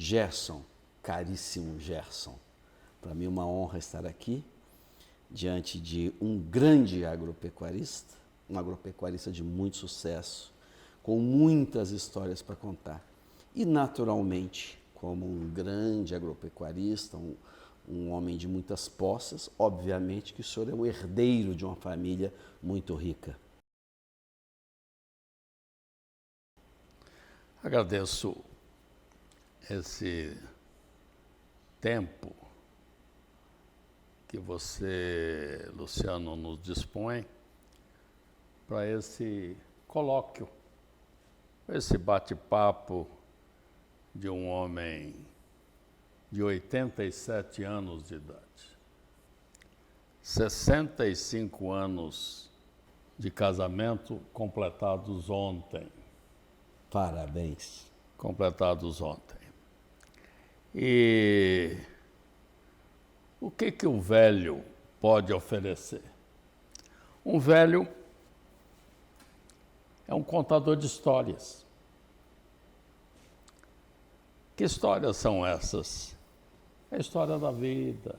Gerson, caríssimo Gerson. Para mim é uma honra estar aqui diante de um grande agropecuarista, um agropecuarista de muito sucesso, com muitas histórias para contar. E naturalmente, como um grande agropecuarista, um homem de muitas posses, obviamente que o senhor é o herdeiro de uma família muito rica. Agradeço esse tempo que você, Luciano, nos dispõe para esse colóquio, esse bate-papo de um homem de 87 anos de idade, 65 anos de casamento completados ontem. Parabéns. Completados ontem. E o que o velho pode oferecer? Um velho é um contador de histórias. Que histórias são essas? É a história da vida,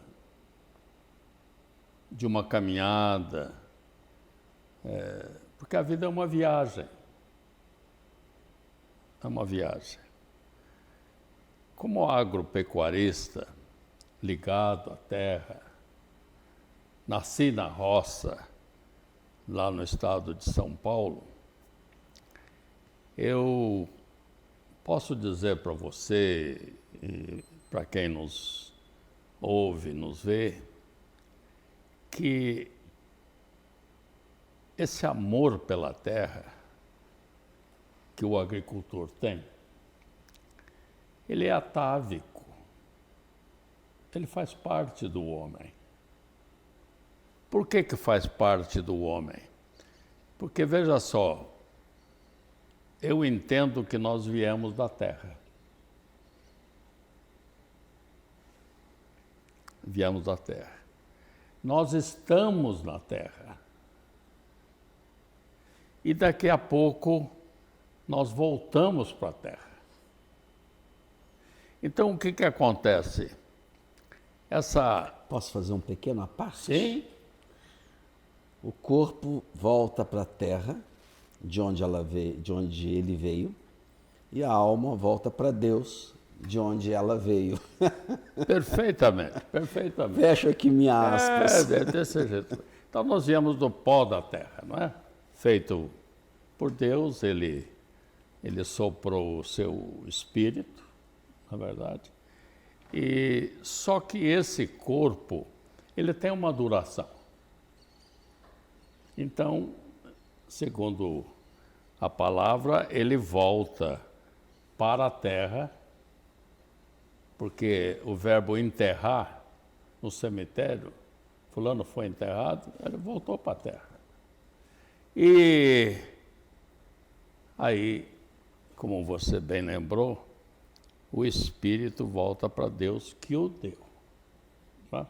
de uma caminhada, porque a vida é uma viagem. É uma viagem. Como agropecuarista, ligado à terra, nasci na roça, lá no estado de São Paulo, eu posso dizer para você e para quem nos ouve, nos vê, que esse amor pela terra que o agricultor tem, ele é atávico, ele faz parte do homem. Por que faz parte do homem? Porque, veja só, eu entendo que nós viemos da terra. Viemos da terra. Nós estamos na terra. E daqui a pouco nós voltamos para a terra. Então, o que acontece? Posso fazer um pequeno à parte? Sim. O corpo volta para a terra, de onde ele veio, e a alma volta para Deus, de onde ela veio. Perfeitamente, perfeitamente. Fecho aqui minha aspas. É desse jeito. Então, nós viemos do pó da terra, não é? Feito por Deus, ele soprou o seu espírito, na verdade. E só que esse corpo, ele tem uma duração. Então, segundo a palavra, ele volta para a terra, porque o verbo enterrar no cemitério, fulano foi enterrado, ele voltou para a terra. E aí, como você bem lembrou, o espírito volta para Deus que o deu. Tá?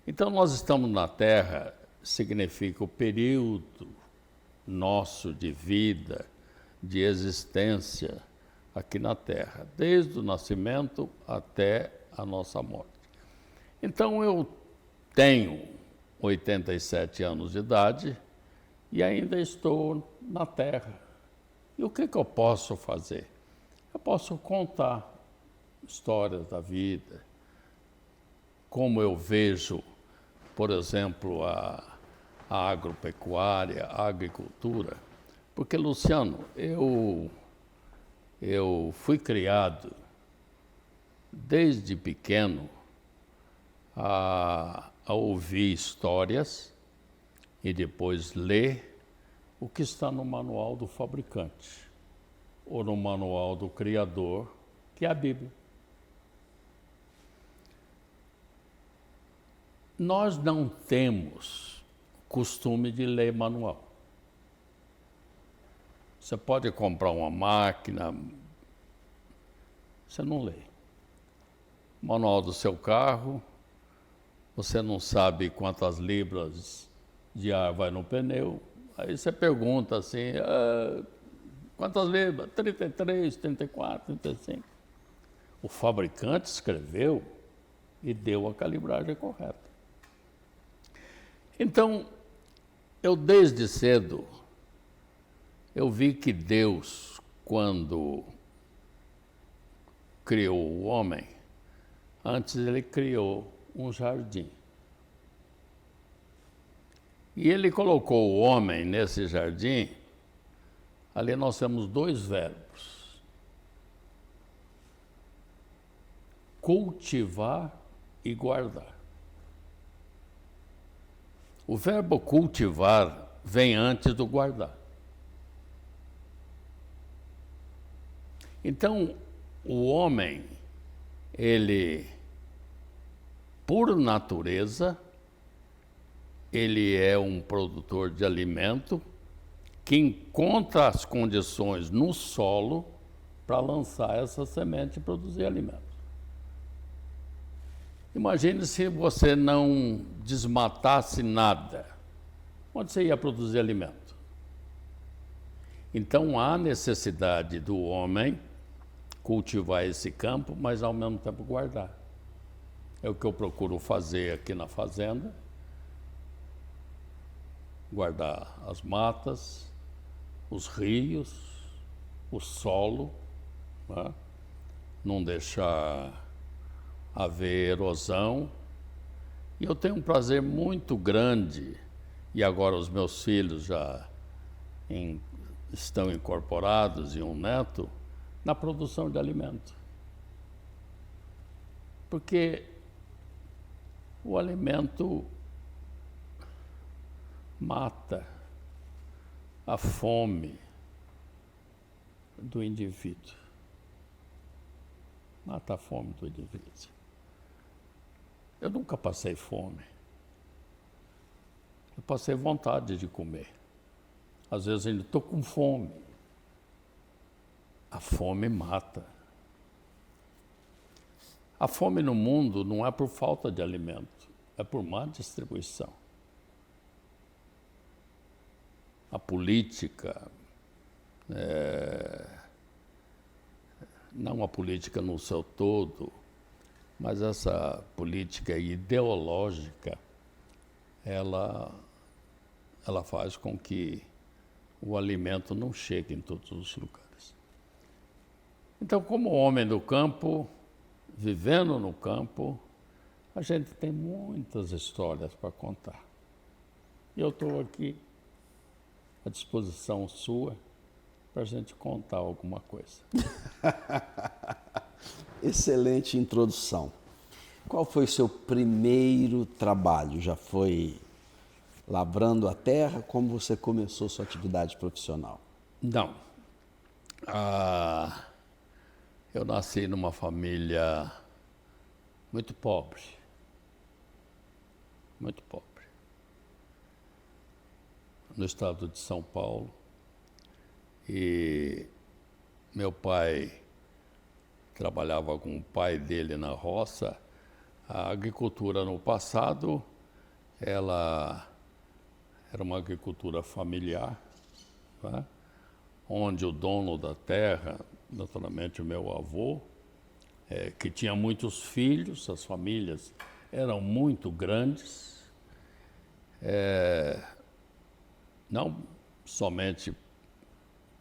Então, nós estamos na terra, significa o período nosso de vida, de existência aqui na terra, desde o nascimento até a nossa morte. Então, eu tenho 87 anos de idade e ainda estou na terra. E o que eu posso fazer? Eu posso contar histórias da vida, como eu vejo, por exemplo, a agropecuária, a agricultura. Porque, Luciano, eu fui criado desde pequeno a ouvir histórias e depois ler o que está no manual do fabricante ou no manual do Criador, que é a Bíblia. Nós não temos costume de ler manual. Você pode comprar uma máquina, você não lê. Manual do seu carro, você não sabe quantas libras de ar vai no pneu. Aí você pergunta assim, quantas libras? 33, 34, 35. O fabricante escreveu e deu a calibragem correta. Então, eu desde cedo, eu vi que Deus, quando criou o homem, antes ele criou um jardim. E ele colocou o homem nesse jardim, ali nós temos dois verbos: cultivar e guardar. O verbo cultivar vem antes do guardar. Então, o homem, ele, por natureza, ele é um produtor de alimento que encontra as condições no solo para lançar essa semente e produzir alimento. Imagine se você não desmatasse nada. Onde você ia produzir alimento? Então há necessidade do homem cultivar esse campo, mas ao mesmo tempo guardar. É o que eu procuro fazer aqui na fazenda. Guardar as matas, os rios, o solo, né? Não deixar haver erosão. E eu tenho um prazer muito grande, e agora os meus filhos já estão incorporados e um neto, na produção de alimento. Porque o alimento mata a fome do indivíduo. Mata a fome do indivíduo. Eu nunca passei fome. Eu passei vontade de comer. Às vezes ainda estou com fome. A fome mata. A fome no mundo não é por falta de alimento, é por má distribuição. A política, não a política no seu todo, mas essa política ideológica, ela faz com que o alimento não chegue em todos os lugares. Então, como homem do campo, vivendo no campo, a gente tem muitas histórias para contar. E eu estou aqui à disposição sua para a gente contar alguma coisa. Excelente introdução. Qual foi o seu primeiro trabalho? Já foi lavrando a terra? Como você começou sua atividade profissional? Não. Eu nasci numa família muito pobre. Muito pobre. No estado de São Paulo. E meu pai trabalhava com o pai dele na roça. A agricultura no passado, ela era uma agricultura familiar, né? Onde o dono da terra, naturalmente o meu avô, que tinha muitos filhos, as famílias eram muito grandes, não somente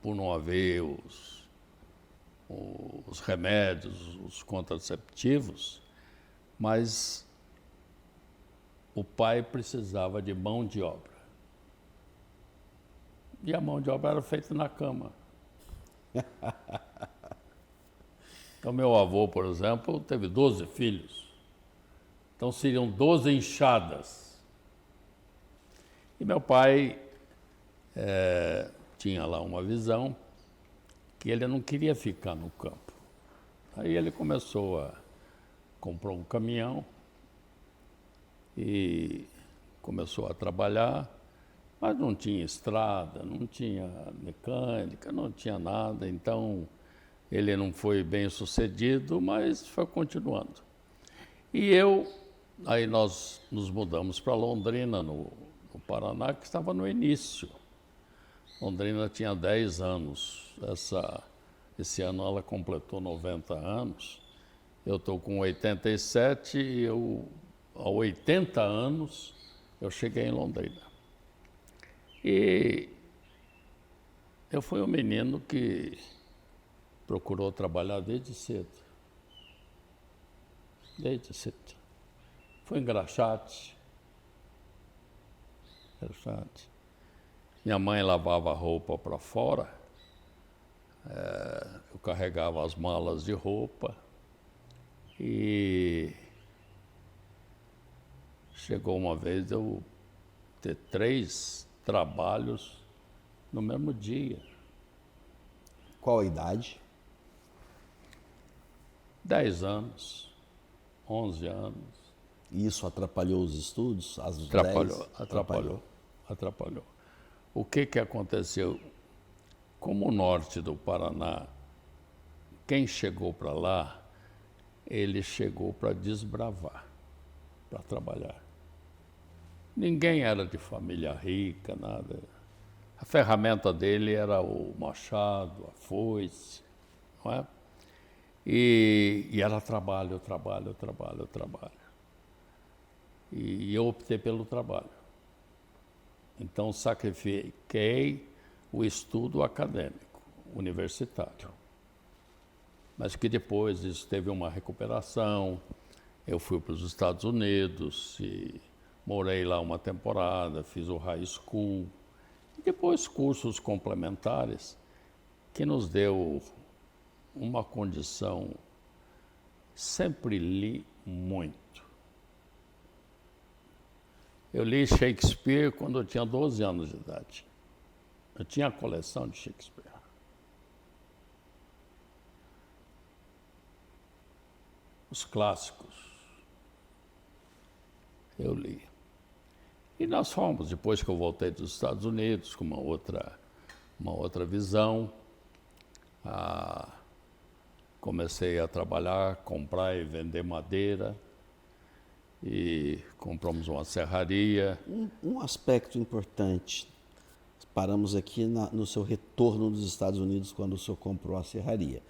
por não haver os remédios, os contraceptivos, mas o pai precisava de mão de obra. E a mão de obra era feita na cama. Então, meu avô, por exemplo, teve 12 filhos. Então, seriam 12 enxadas. E meu pai tinha lá uma visão que ele não queria ficar no campo. Aí ele comprou um caminhão e começou a trabalhar, mas não tinha estrada, não tinha mecânica, não tinha nada, então ele não foi bem sucedido, mas foi continuando. E aí nós nos mudamos para Londrina, no Paraná, que estava no início. Londrina tinha 10 anos, esse ano ela completou 90 anos, Eu estou com 87 e eu, há 80 anos eu cheguei em Londrina. E eu fui um menino que procurou trabalhar desde cedo. Desde cedo. Fui engraxate. Minha mãe lavava roupa para fora. Eu carregava as malas de roupa. E chegou uma vez eu ter 3 trabalhos no mesmo dia. Qual a idade? 10 anos, 11 anos. E isso atrapalhou os estudos? Atrapalhou. O que aconteceu? Como o norte do Paraná, quem chegou para lá, ele chegou para desbravar, para trabalhar. Ninguém era de família rica, nada. A ferramenta dele era o machado, a foice, não é? E era trabalho. E eu optei pelo trabalho. Então sacrifiquei o estudo acadêmico, universitário. Mas que depois isso teve uma recuperação. Eu fui para os Estados Unidos e morei lá uma temporada, fiz o high school. E depois cursos complementares que nos deu uma condição. Sempre li muito. Eu li Shakespeare quando eu tinha 12 anos de idade. Eu tinha a coleção de Shakespeare. Os clássicos. Eu li. E nós fomos, depois que eu voltei dos Estados Unidos, com uma outra visão, comecei a trabalhar, comprar e vender madeira, e compramos uma serraria. Um aspecto importante, paramos aqui no seu retorno dos Estados Unidos, quando o senhor comprou a serraria,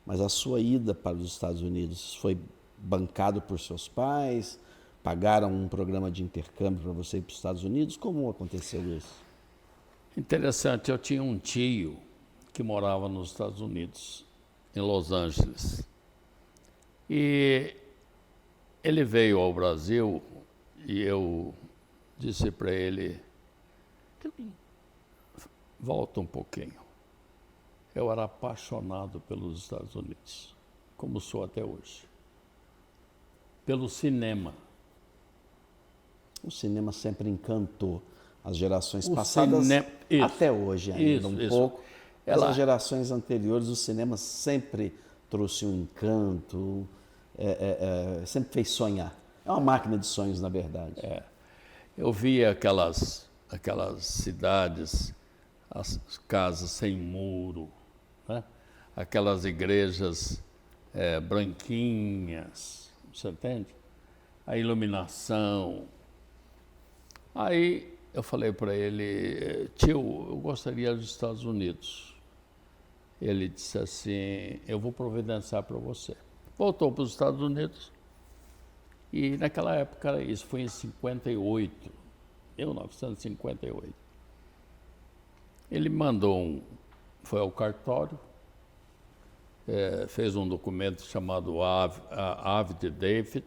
mas a sua ida para os Estados Unidos foi bancado por seus pais? Pagaram um programa de intercâmbio para você ir para os Estados Unidos? Como aconteceu isso? Interessante, eu tinha um tio que morava nos Estados Unidos, em Los Angeles. E ele veio ao Brasil e eu disse para ele, volta um pouquinho. Eu era apaixonado pelos Estados Unidos, como sou até hoje. Pelo cinema. O cinema sempre encantou as gerações passadas, até hoje ainda pouco. Mas as gerações anteriores, o cinema sempre trouxe um encanto, sempre fez sonhar. É uma máquina de sonhos, na verdade. Eu via aquelas cidades, as casas sem muro, né? Aquelas igrejas branquinhas, você entende? A iluminação. Aí eu falei para ele, tio, eu gostaria dos Estados Unidos. Ele disse assim, eu vou providenciar para você. Voltou para os Estados Unidos e naquela época, isso foi em 58, 1958. Ele mandou foi ao cartório, fez um documento chamado Affidavit,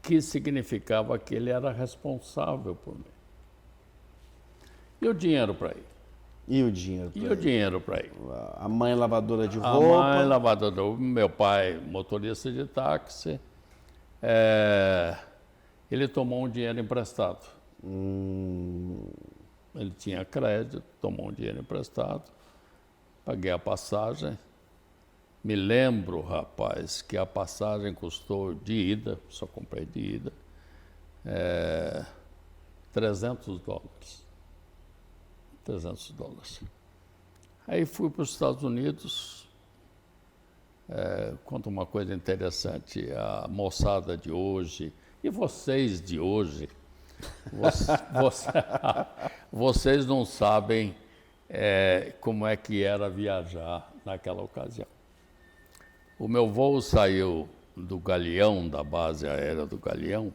que significava que ele era responsável por mim. E o dinheiro para ir? E o dinheiro para ir? A mãe lavadora de roupa? A mãe lavadora de roupa, meu pai motorista de táxi. Ele tomou um dinheiro emprestado. Ele tinha crédito, tomou um dinheiro emprestado, paguei a passagem. Me lembro, rapaz, que a passagem custou de ida, só comprei de ida, $300. $300. Aí fui para os Estados Unidos. Conta uma coisa interessante, a moçada de hoje, e vocês de hoje, vocês não sabem como é que era viajar naquela ocasião. O meu voo saiu do Galeão, da base aérea do Galeão,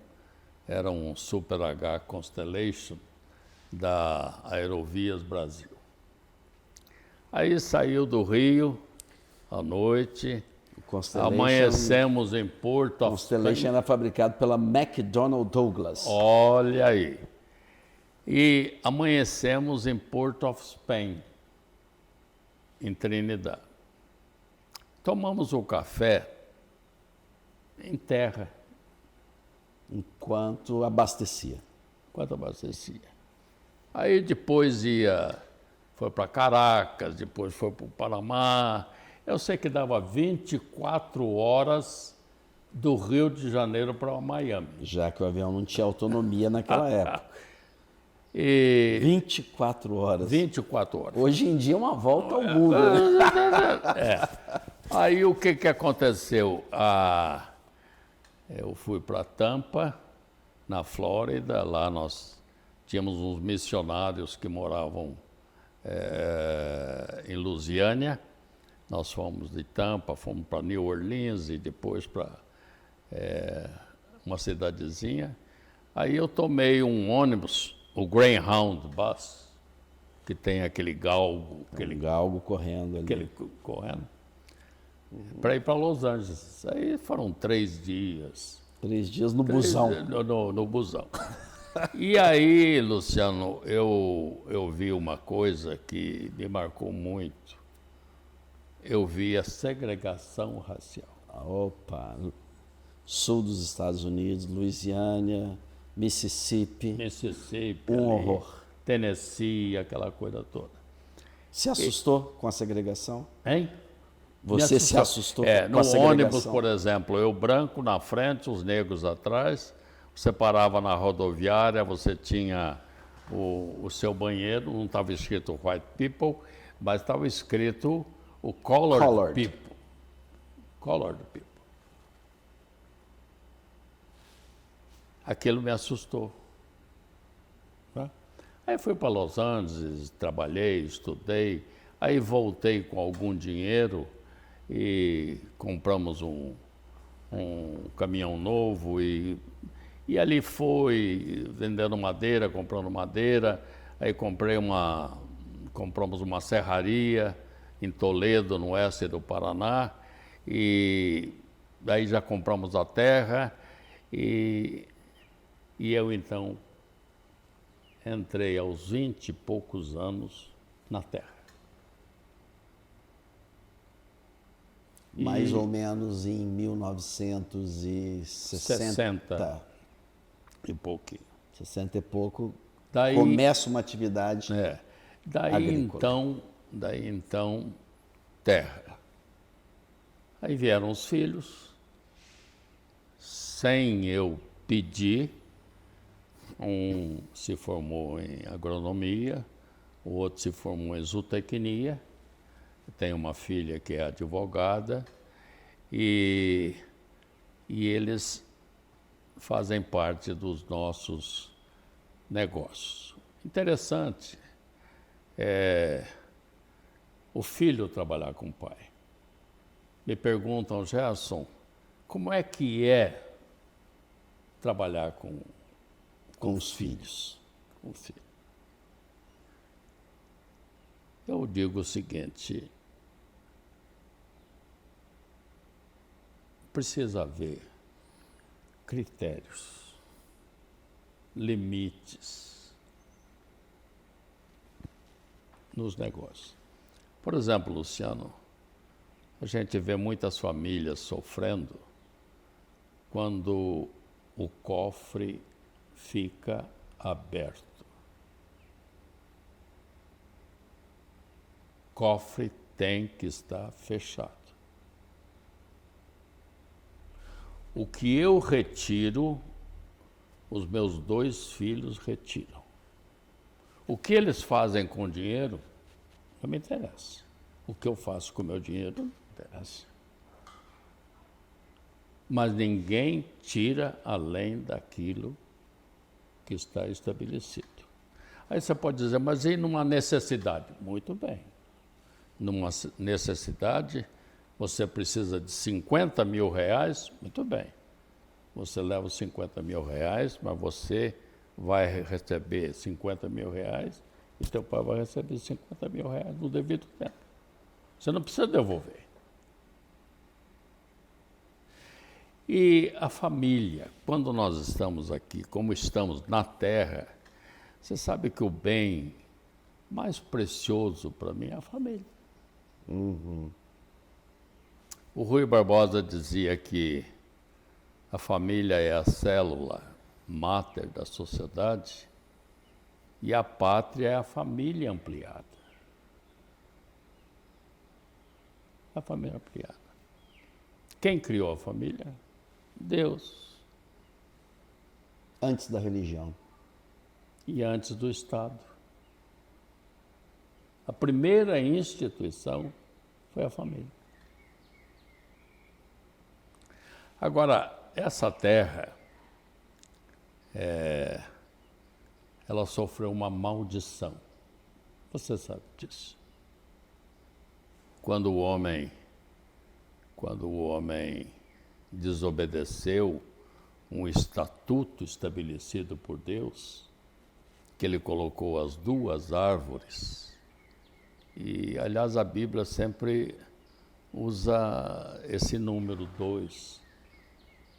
era um Super H Constellation da Aerovias Brasil. Aí saiu do Rio à noite, amanhecemos em Port of Constellation Spain. era fabricado pela McDonnell Douglas. Olha aí. E amanhecemos em Port of Spain, em Trinidad. Tomamos o café em terra. Enquanto abastecia. Aí depois foi para Caracas, depois foi para o Panamá. Eu sei que dava 24 horas do Rio de Janeiro para Miami. Já que o avião não tinha autonomia naquela época. E 24 horas. 24 horas. Hoje em dia é uma volta ao mundo. Né? Aí o que aconteceu? Eu fui para Tampa, na Flórida. Lá nós tínhamos uns missionários que moravam em Lusiânia. Nós fomos de Tampa, fomos para New Orleans e depois para uma cidadezinha. Aí eu tomei um ônibus, o Greyhound Bus, que tem aquele galgo. Aquele galgo correndo ali. Para ir para Los Angeles. Aí foram 3 dias. 3 dias no busão. No busão. E aí, Luciano, eu vi uma coisa que me marcou muito. Eu vi a segregação racial. Opa! Sul dos Estados Unidos, Louisiana, Mississippi. Um horror. Tennessee, aquela coisa toda. Se assustou com a segregação? Hein? Você se assustou com a no segregação? ônibus, por exemplo, eu branco na frente, os negros atrás. Você parava na rodoviária, você tinha o seu banheiro, não estava escrito white people, mas estava escrito o colored people. Colored people. Aquilo me assustou. Né? Aí fui para Los Angeles, trabalhei, estudei, aí voltei com algum dinheiro e compramos um caminhão novo e ali foi vendendo madeira, comprando madeira, aí compramos uma serraria em Toledo, no oeste do Paraná, e daí já compramos a terra e eu então entrei aos 20 e poucos anos na terra. Mais ou menos em 1960. E pouquinho. 60 e pouco, Daí, começa uma atividade agrícola. Daí então, terra. Aí vieram os filhos, sem eu pedir. Um se formou em agronomia, o outro se formou em zootecnia. Tenho uma filha que é advogada e eles fazem parte dos nossos negócios. Interessante o filho trabalhar com o pai. Me perguntam, Gerson, como é que é trabalhar com os filhos? Com o filho. Eu digo o seguinte, precisa haver critérios, limites nos negócios. Por exemplo, Luciano, a gente vê muitas famílias sofrendo quando o cofre fica aberto. Cofre tem que estar fechado. O que eu retiro, os meus 2 filhos retiram. O que eles fazem com o dinheiro, não me interessa. O que eu faço com o meu dinheiro, não me interessa. Mas ninguém tira além daquilo que está estabelecido. Aí você pode dizer, mas e numa necessidade? Muito bem. Numa necessidade, Você precisa de 50 mil reais? Muito bem. Você leva os 50 mil reais, mas você vai receber 50 mil reais e teu pai vai receber 50 mil reais no devido tempo. Você não precisa devolver. E a família, quando nós estamos aqui, como estamos na terra, você sabe que o bem mais precioso para mim é a família. Uhum. O Rui Barbosa dizia que a família é a célula máter da sociedade e a pátria é a família ampliada. A família ampliada. Quem criou a família? Deus. Antes da religião. E antes do Estado. A primeira instituição foi a família. Agora, essa terra, ela sofreu uma maldição. Você sabe disso. Quando o homem desobedeceu um estatuto estabelecido por Deus, que ele colocou as duas árvores, e aliás a Bíblia sempre usa esse número 2,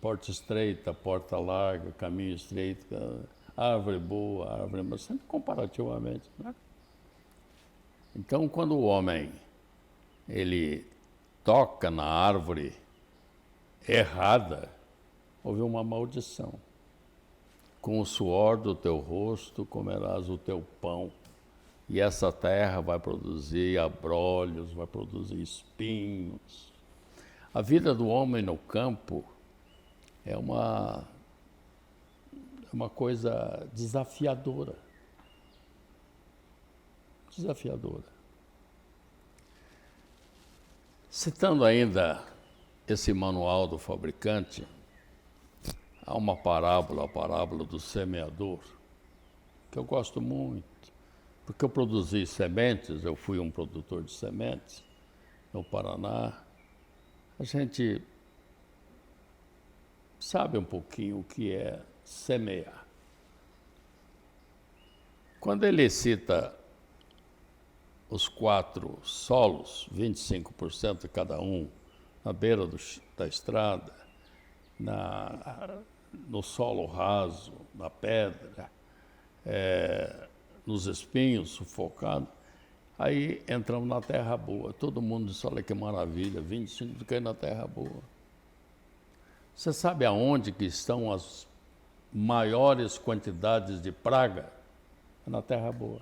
porta estreita, porta larga, caminho estreito, árvore boa, árvore, mas sempre comparativamente, né? Então, quando o homem ele toca na árvore errada, houve uma maldição. Com o suor do teu rosto comerás o teu pão, e essa terra vai produzir abrolhos, vai produzir espinhos. A vida do homem no campo é uma coisa desafiadora. Desafiadora. Citando ainda esse manual do fabricante, há uma parábola, a parábola do semeador, que eu gosto muito, porque eu produzi sementes, eu fui um produtor de sementes no Paraná. A gente sabe um pouquinho o que é semear. Quando ele cita os 4 solos, 25% cada um, na beira da estrada, no solo raso, na pedra, nos espinhos sufocados, aí entramos na terra boa. Todo mundo diz, olha que maravilha, 25 cai na terra boa. Você sabe aonde que estão as maiores quantidades de praga? É na terra boa.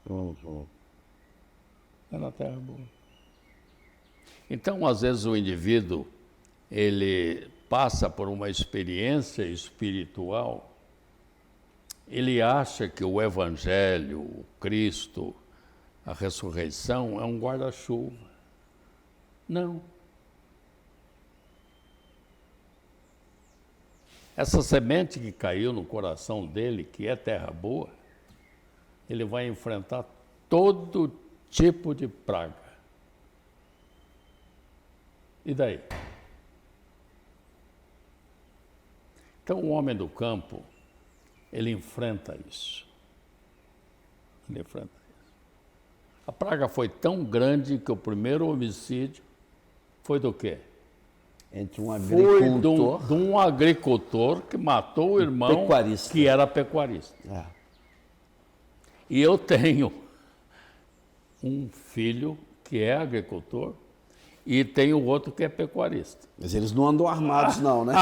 Uhum. É na terra boa. Então, às vezes, o indivíduo, ele passa por uma experiência espiritual, ele acha que o Evangelho, o Cristo, a ressurreição é um guarda-chuva. Não. Essa semente que caiu no coração dele, que é terra boa, ele vai enfrentar todo tipo de praga. E daí? Então, o homem do campo, ele enfrenta isso. Ele enfrenta isso. A praga foi tão grande que o primeiro homicídio foi do quê? Entre um Foi agricultor... de um agricultor que matou o irmão pecuarista. que era pecuarista. É. E eu tenho um filho que é agricultor e tenho outro que é pecuarista. Mas eles não andam armados não, né?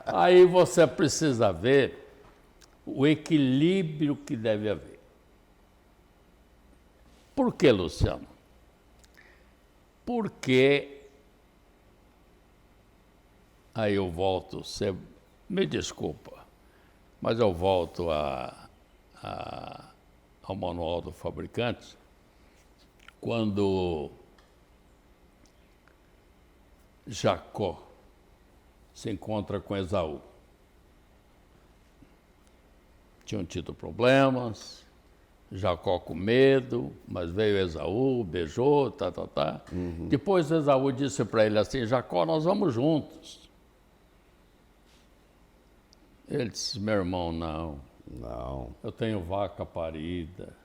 Aí você precisa ver o equilíbrio que deve haver. Por que, Luciano? Porque, aí eu volto, você me desculpa, mas eu volto ao manual do fabricante, quando Jacó se encontra com Esaú. Tinham tido problemas, Jacó com medo, mas veio Esaú, beijou, Depois Esaú disse para ele assim, Jacó, nós vamos juntos. Ele disse, meu irmão, não. Não. Eu tenho vaca parida,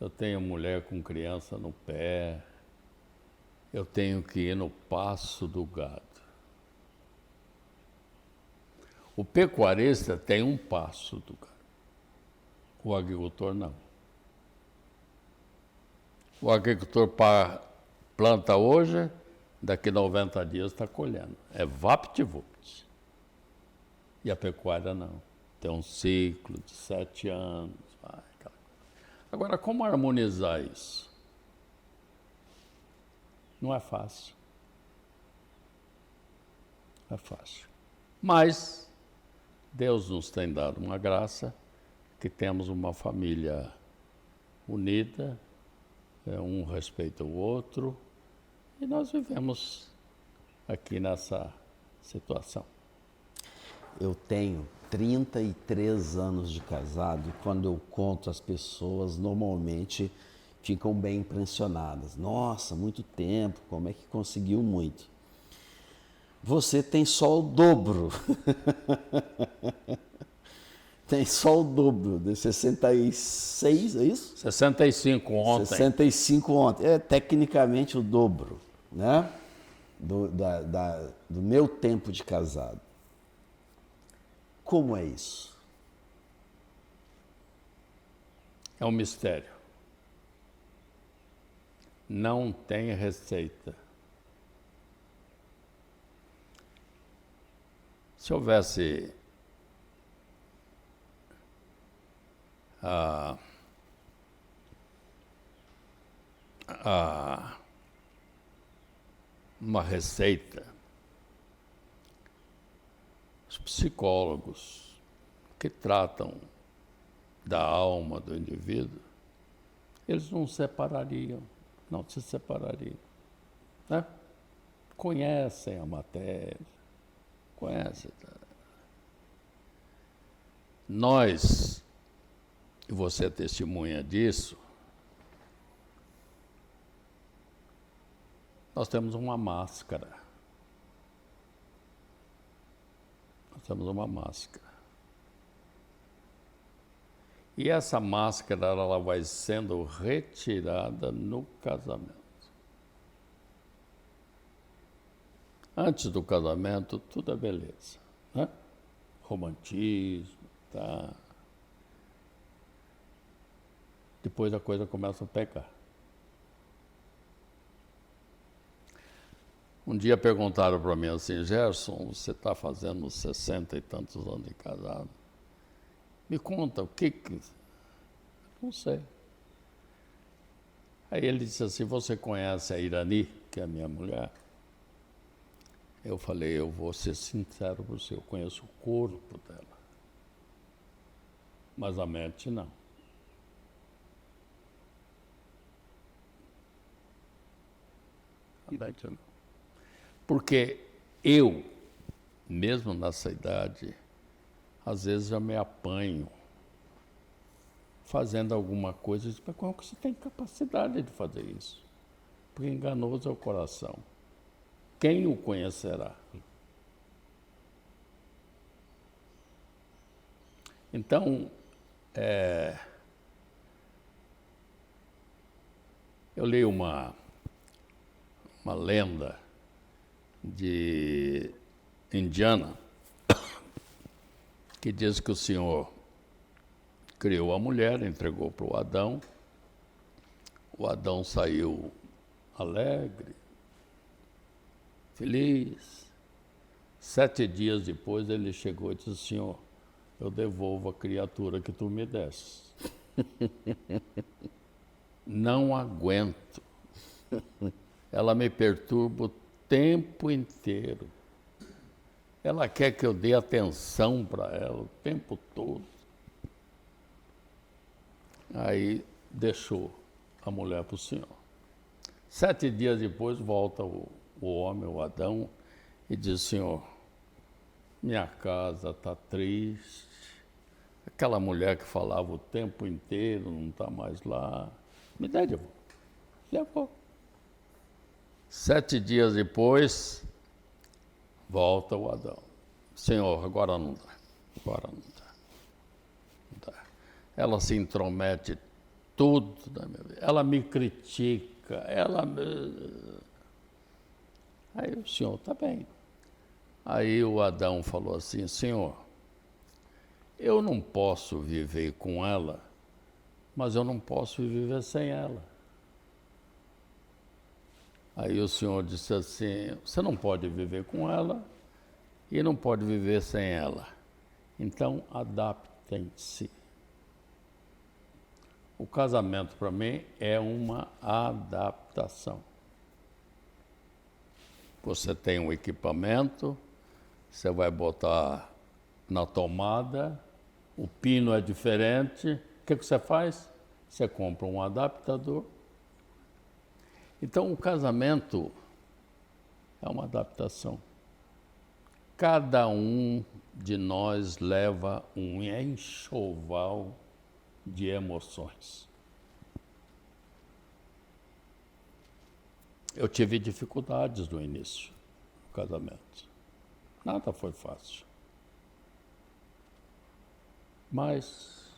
eu tenho mulher com criança no pé, eu tenho que ir no pasto do gado. O pecuarista tem um pasto do gado, o agricultor não. O agricultor planta hoje, daqui a 90 dias está colhendo. É vapt-vupt. E a pecuária não. Tem um ciclo de 7 anos. Agora, como harmonizar isso? Não é fácil. Não é fácil. Mas Deus nos tem dado uma graça que temos uma família unida, um respeita o outro, e nós vivemos aqui nessa situação. Eu tenho 33 anos de casado e quando eu conto, as pessoas normalmente ficam bem impressionadas. Nossa, muito tempo, como é que conseguiu muito? Você tem só o dobro. Tem só o dobro, de 66, é isso? 65 ontem. 65 ontem. É tecnicamente o dobro, né? Do meu tempo de casado. Como é isso? É um mistério. Não tem receita. Se houvesse uma receita, os psicólogos que tratam da alma do indivíduo, eles não se separariam. Né? Conhecem a matéria, conhecem. Nós, e você é testemunha disso, nós temos uma máscara. E essa máscara, ela vai sendo retirada no casamento. Antes do casamento, tudo é beleza, né? Romantismo, tá? Depois a coisa começa a pegar. Um dia perguntaram para mim assim, Gerson, você está fazendo 60 e tantos anos de casado. Me conta, o que... Não sei. Aí ele disse assim, você conhece a Irani, que é a minha mulher? Eu falei, eu vou ser sincero com você, eu conheço o corpo dela. Mas a mente não. A mente não. Porque eu, mesmo nessa idade, às vezes eu me apanho fazendo alguma coisa e digo, mas como que você tem capacidade de fazer isso? Porque enganoso é o coração. Quem o conhecerá? Então, eu li uma lenda de Indiana que diz que o Senhor criou a mulher, entregou para o Adão saiu alegre, feliz. 7 dias depois ele chegou e disse, Senhor, eu devolvo a criatura que tu me deste. Não aguento. Ela me perturba o tempo inteiro. Ela quer que eu dê atenção para ela o tempo todo. Aí deixou a mulher para o Senhor. 7 dias depois volta o homem, o Adão, e diz, Senhor, minha casa está triste, Aquela mulher que falava o tempo inteiro, não está mais lá. Me dá de volta. Levou. 7 dias depois, volta o Adão. Senhor, agora não dá. Agora não dá. Não dá. Ela se intromete tudo na minha vida. Ela me critica. Aí o senhor, tá bem. Aí o Adão falou assim, Senhor, eu não posso viver com ela, mas eu não posso viver sem ela. Aí o senhor disse assim, você não pode viver com ela e não pode viver sem ela. Então, adaptem-se. O casamento, para mim, é uma adaptação. Você tem um equipamento, você vai botar na tomada, o pino é diferente. O que você faz? Você compra um adaptador. Então, o casamento é uma adaptação. Cada um de nós leva um enxoval de emoções. Eu tive dificuldades no início do casamento. Nada foi fácil. Mas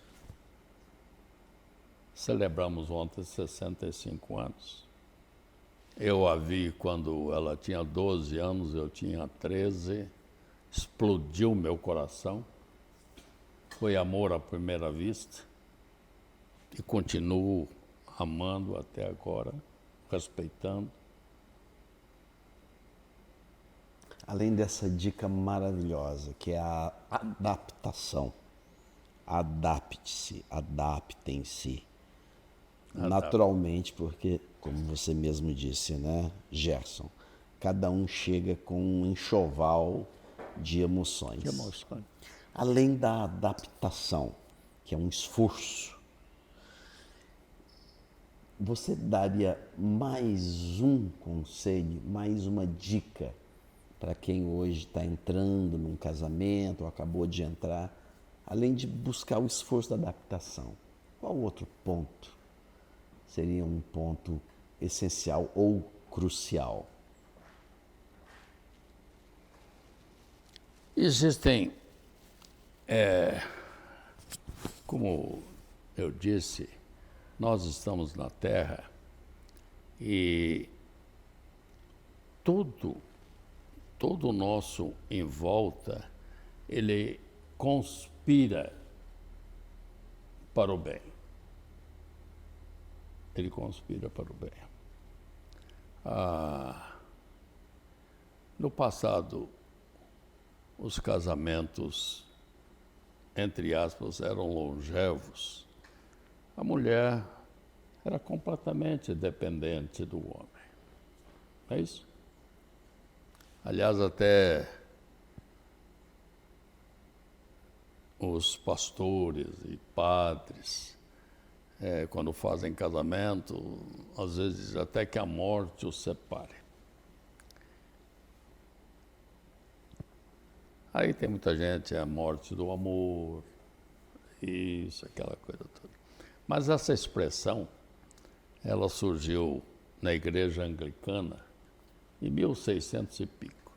celebramos ontem 65 anos. Eu a vi quando ela tinha 12 anos, eu tinha 13. Explodiu meu coração. Foi amor à primeira vista. E continuo amando até agora, respeitando. Além dessa dica maravilhosa, que é a adaptação. Adapte-se, adaptem-se. Naturalmente, porque, como você mesmo disse, né, Gerson? Cada um chega com um enxoval de emoções. Além da adaptação, que é um esforço, você daria mais um conselho, mais uma dica para quem hoje está entrando num casamento ou acabou de entrar, além de buscar o esforço da adaptação? Qual outro ponto seria um ponto essencial ou crucial? Existem, como eu disse, nós estamos na Terra e tudo o nosso em volta, ele conspira para o bem. Ele conspira para o bem. No passado, os casamentos, entre aspas, eram longevos. A mulher era completamente dependente do homem. Não é isso? Aliás, até os pastores e padres, quando fazem casamento, às vezes até que a morte os separe. Aí tem muita gente, a morte do amor, isso, aquela coisa toda. Mas essa expressão, ela surgiu na igreja anglicana em 1600 e pico.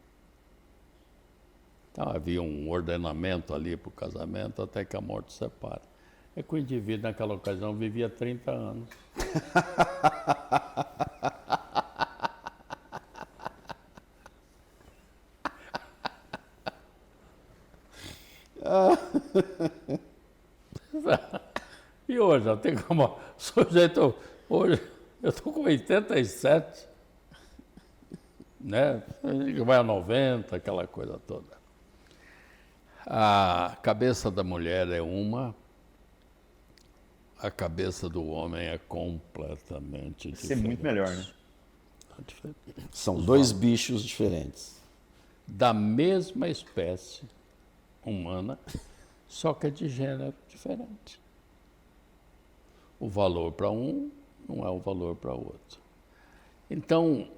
Então havia um ordenamento ali para o casamento até que a morte separa. É que o indivíduo naquela ocasião vivia 30 anos. E hoje, eu tenho como sujeito, hoje eu estou com 87, né? Vai a 90, aquela coisa toda. A cabeça da mulher é uma, a cabeça do homem é completamente diferente. Isso é muito melhor, né? São dois bichos diferentes. Da mesma espécie humana, só que é de gênero diferente. O valor para um não é o valor para o outro. Então,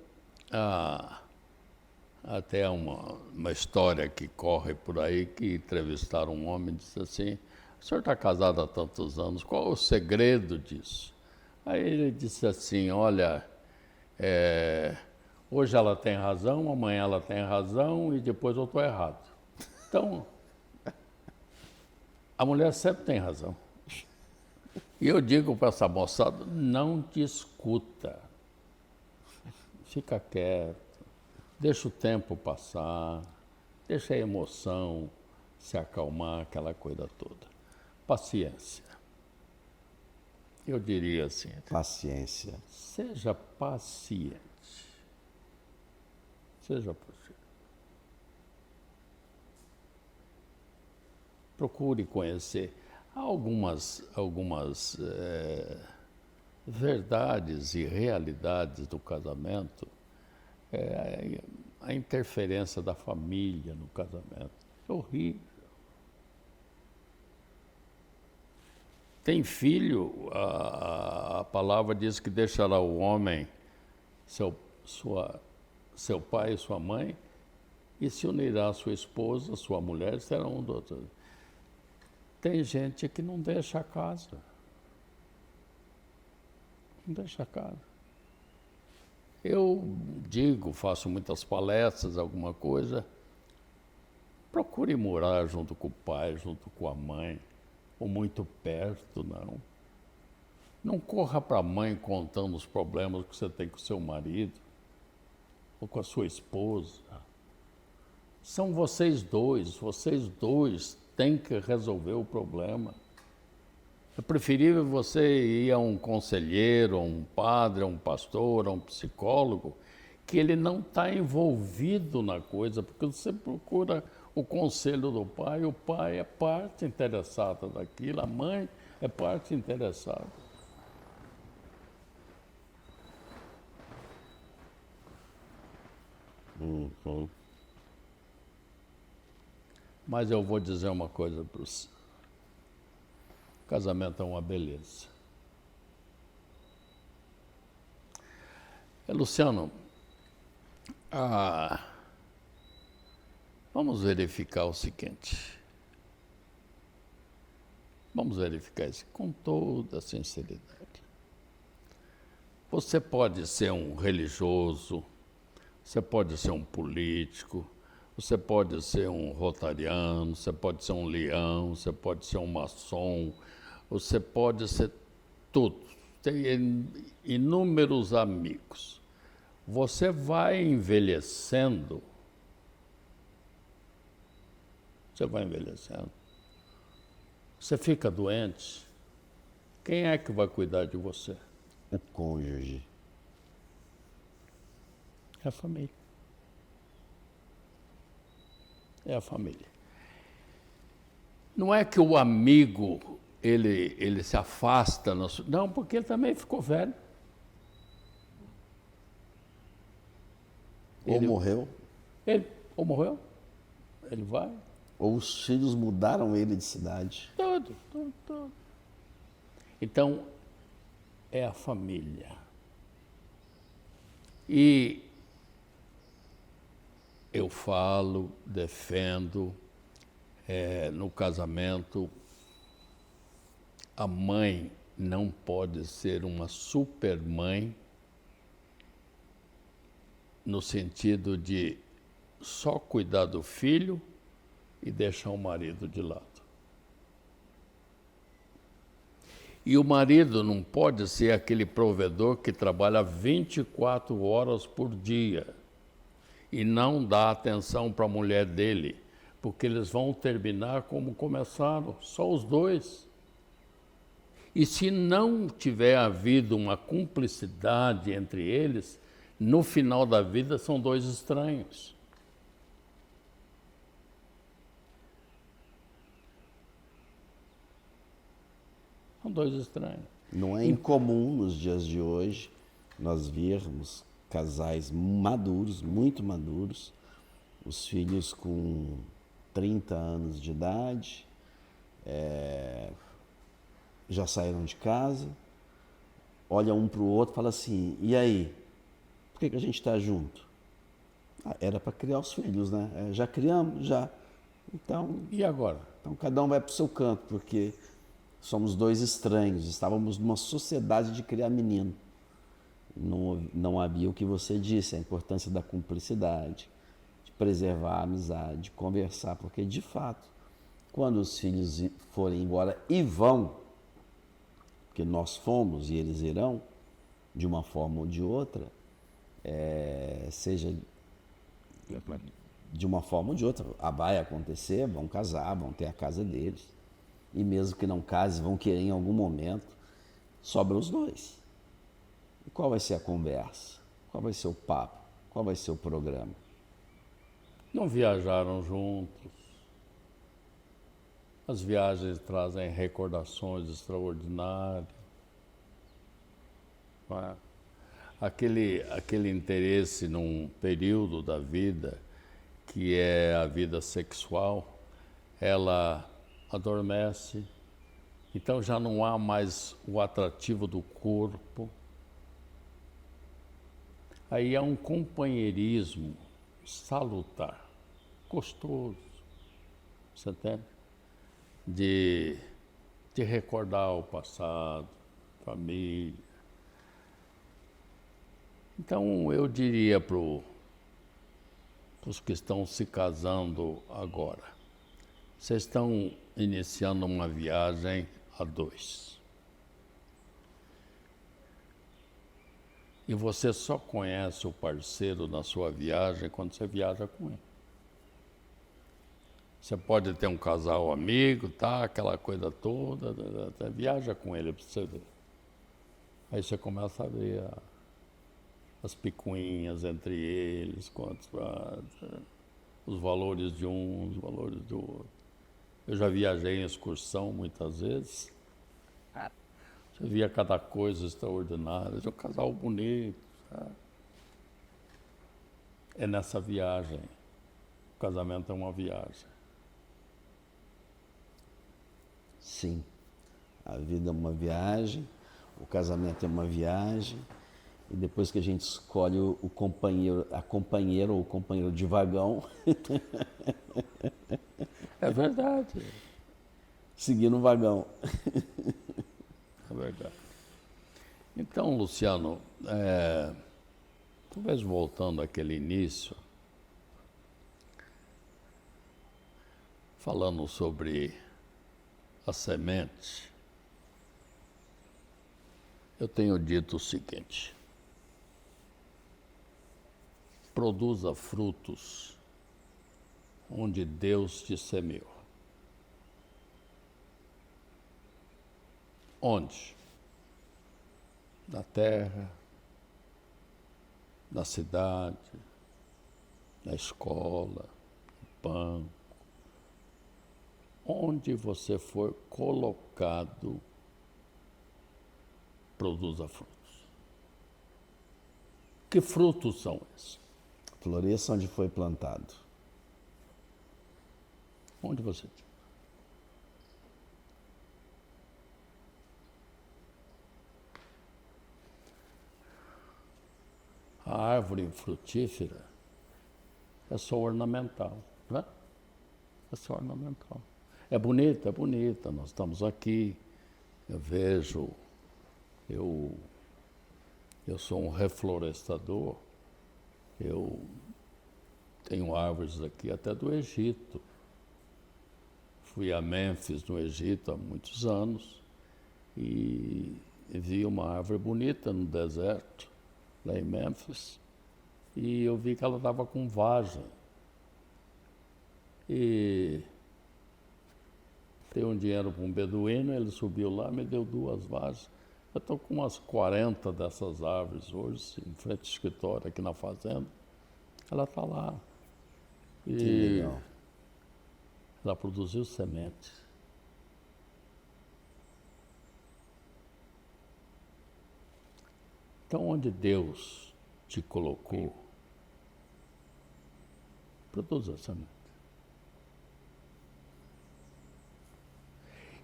até uma história que corre por aí, que entrevistaram um homem e disse assim, o senhor está casado há tantos anos, qual é o segredo disso? Aí ele disse assim, olha, hoje ela tem razão, amanhã ela tem razão e depois eu estou errado. Então, a mulher sempre tem razão. E eu digo para essa moçada, não discuta. Fica quieto, deixa o tempo passar, deixa a emoção se acalmar, aquela coisa toda. Paciência. Eu diria assim, Paciência. seja paciente. Seja paciente. Procure conhecer algumas verdades e realidades do casamento, a interferência da família no casamento. É horrível. Tem filho, a palavra diz que deixará o homem, seu pai e sua mãe, e se unirá à sua esposa, sua mulher, será um do outro. Tem gente que não deixa a casa. Não deixa a casa. Eu digo, faço muitas palestras, alguma coisa, procure morar junto com o pai, junto com a mãe, ou muito perto, não. Não corra para a mãe contando os problemas que você tem com o seu marido, ou com a sua esposa. São vocês dois têm que resolver o problema. É preferível você ir a um conselheiro, a um padre, a um pastor, a um psicólogo, que ele não está envolvido na coisa, porque você procura o conselho do pai, o pai é parte interessada daquilo, a mãe é parte interessada. Mas eu vou dizer uma coisa para você. Casamento é uma beleza. Luciano, vamos verificar o seguinte. Vamos verificar isso com toda sinceridade. Você pode ser um religioso, você pode ser um político, você pode ser um rotariano, você pode ser um leão, você pode ser um maçom, você pode ser tudo. Tem inúmeros amigos. Você vai envelhecendo. Você fica doente. Quem é que vai cuidar de você? O cônjuge. É a família. É a família. Não é que o amigo, ele se afasta. Não, porque ele também ficou velho. Ou morreu, Ou morreu, ele vai. ou os filhos mudaram ele de cidade. Tudo. Então, é a família. E eu falo, defendo, no casamento, a mãe não pode ser uma supermãe no sentido de só cuidar do filho e deixar o marido de lado. E o marido não pode ser aquele provedor que trabalha 24 horas por dia e não dá atenção para a mulher dele, porque eles vão terminar como começaram, só os dois. E se não tiver havido uma cumplicidade entre eles, no final da vida são dois estranhos. São dois estranhos. Não é incomum nos dias de hoje nós vermos casais maduros, muito maduros, os filhos com 30 anos de idade, já saíram de casa, olha um para o outro e fala assim, e aí, por que a gente está junto? Era para criar os filhos, né? Já criamos, já. Então, E agora? Então cada um vai para o seu canto, porque somos dois estranhos, estávamos numa sociedade de criar menino. Não havia o que você disse, a importância da cumplicidade, de preservar a amizade, de conversar, porque de fato, quando os filhos forem embora e vão, porque nós fomos e eles irão, de uma forma ou de outra, seja de uma forma ou de outra, vai acontecer, vão casar, vão ter a casa deles. E mesmo que não case, vão querer em algum momento, sobra os dois. E qual vai ser a conversa? Qual vai ser o papo? Qual vai ser o programa? Não viajaram juntos. As viagens trazem recordações extraordinárias. Não é? Aquele interesse num período da vida, que é a vida sexual, ela adormece, então já não há mais o atrativo do corpo. Aí há um companheirismo salutar, gostoso, você entende? De recordar o passado, família. Então eu diria para os que estão se casando agora, vocês estão iniciando uma viagem a dois. E você só conhece o parceiro na sua viagem quando você viaja com ele. Você pode ter um casal amigo, tá, aquela coisa toda, viaja com ele para você ver. Aí você começa a ver as picuinhas entre eles, os valores de um, os valores do outro. Eu já viajei em excursão muitas vezes. Você via cada coisa extraordinária, um casal bonito. Sabe? É nessa viagem. O casamento é uma viagem. Sim, a vida é uma viagem, o casamento é uma viagem, e depois que a gente escolhe o companheiro, a companheira ou o companheiro de vagão... É verdade. Seguir no vagão. É verdade. Então, Luciano, talvez voltando àquele início, falando sobre a semente, eu tenho dito o seguinte: produza frutos onde Deus te semeou. Onde? Na terra, na cidade, na escola, no banco. Onde você for colocado, produza frutos. Que frutos são esses? Floresça onde foi plantado. Onde você... A árvore frutífera é só ornamental, não é? É só ornamental. É bonita, nós estamos aqui, eu vejo, eu sou um reflorestador, eu tenho árvores aqui até do Egito. Fui a Mênfis, no Egito, há muitos anos, e vi uma árvore bonita no deserto, lá em Mênfis, e eu vi que ela estava com vagem. E dei um dinheiro para um beduíno, ele subiu lá, me deu 2 vagens. Eu estou com umas 40 dessas árvores hoje, em frente ao escritório, aqui na fazenda. Ela está lá. Que legal. Ela produziu sementes. Então, onde Deus te colocou, produza semente.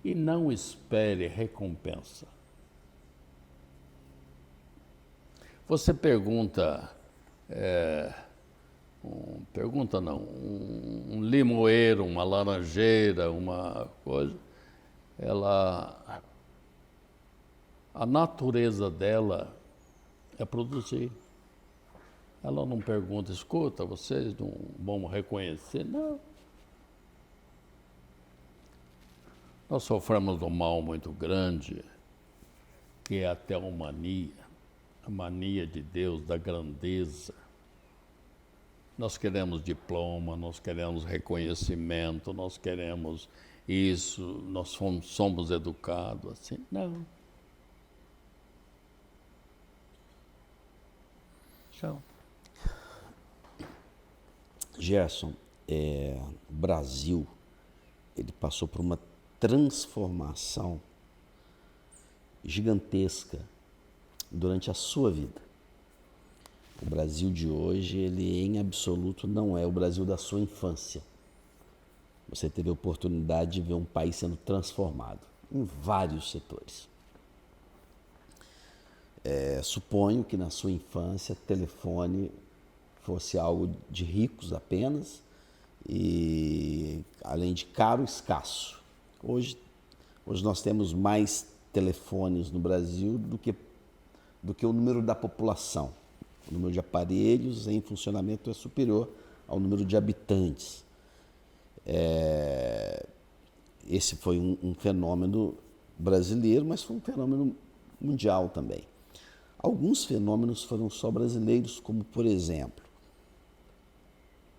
E não espere recompensa. Você pergunta, pergunta não, um limoeiro, uma laranjeira, uma coisa, a natureza dela é produzir. Ela não pergunta, escuta, vocês não vão reconhecer? Não. Nós sofremos de um mal muito grande, que é a teomania, a mania de Deus, da grandeza. Nós queremos diploma, nós queremos reconhecimento, nós queremos isso, nós somos educados assim. Não. Tchau. Gerson, o Brasil, ele passou por uma transformação gigantesca durante a sua vida. O Brasil de hoje, ele em absoluto não é o Brasil da sua infância. Você teve a oportunidade de ver um país sendo transformado em vários setores. Suponho que na sua infância telefone fosse algo de ricos apenas e além de caro, escasso. Hoje nós temos mais telefones no Brasil do que o número da população. O número de aparelhos em funcionamento é superior ao número de habitantes. Esse foi um fenômeno brasileiro, mas foi um fenômeno mundial também. Alguns fenômenos foram só brasileiros, como, por exemplo,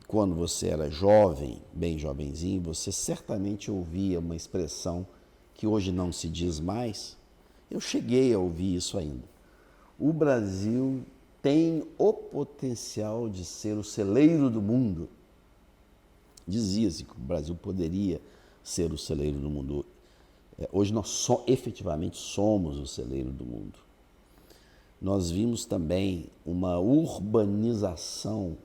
quando você era jovem, bem jovenzinho, você certamente ouvia uma expressão que hoje não se diz mais. Eu cheguei a ouvir isso ainda. O Brasil tem o potencial de ser o celeiro do mundo. Dizia-se que o Brasil poderia ser o celeiro do mundo. Hoje nós efetivamente somos o celeiro do mundo. Nós vimos também uma urbanização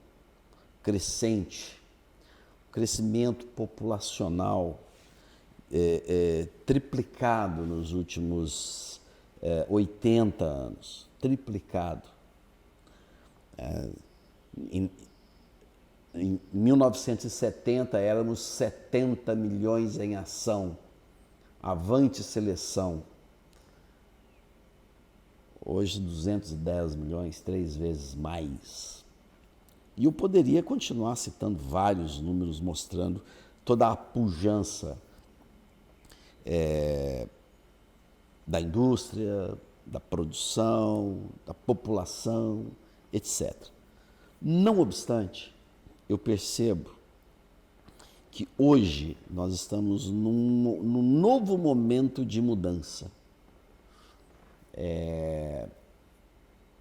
crescente, crescimento populacional triplicado nos últimos 80 anos, triplicado. Em 1970 éramos 70 milhões em ação, avante seleção. Hoje 210 milhões, 3 vezes mais. E eu poderia continuar citando vários números mostrando toda a pujança da indústria, da produção, da população, etc. Não obstante, eu percebo que hoje nós estamos num novo momento de mudança.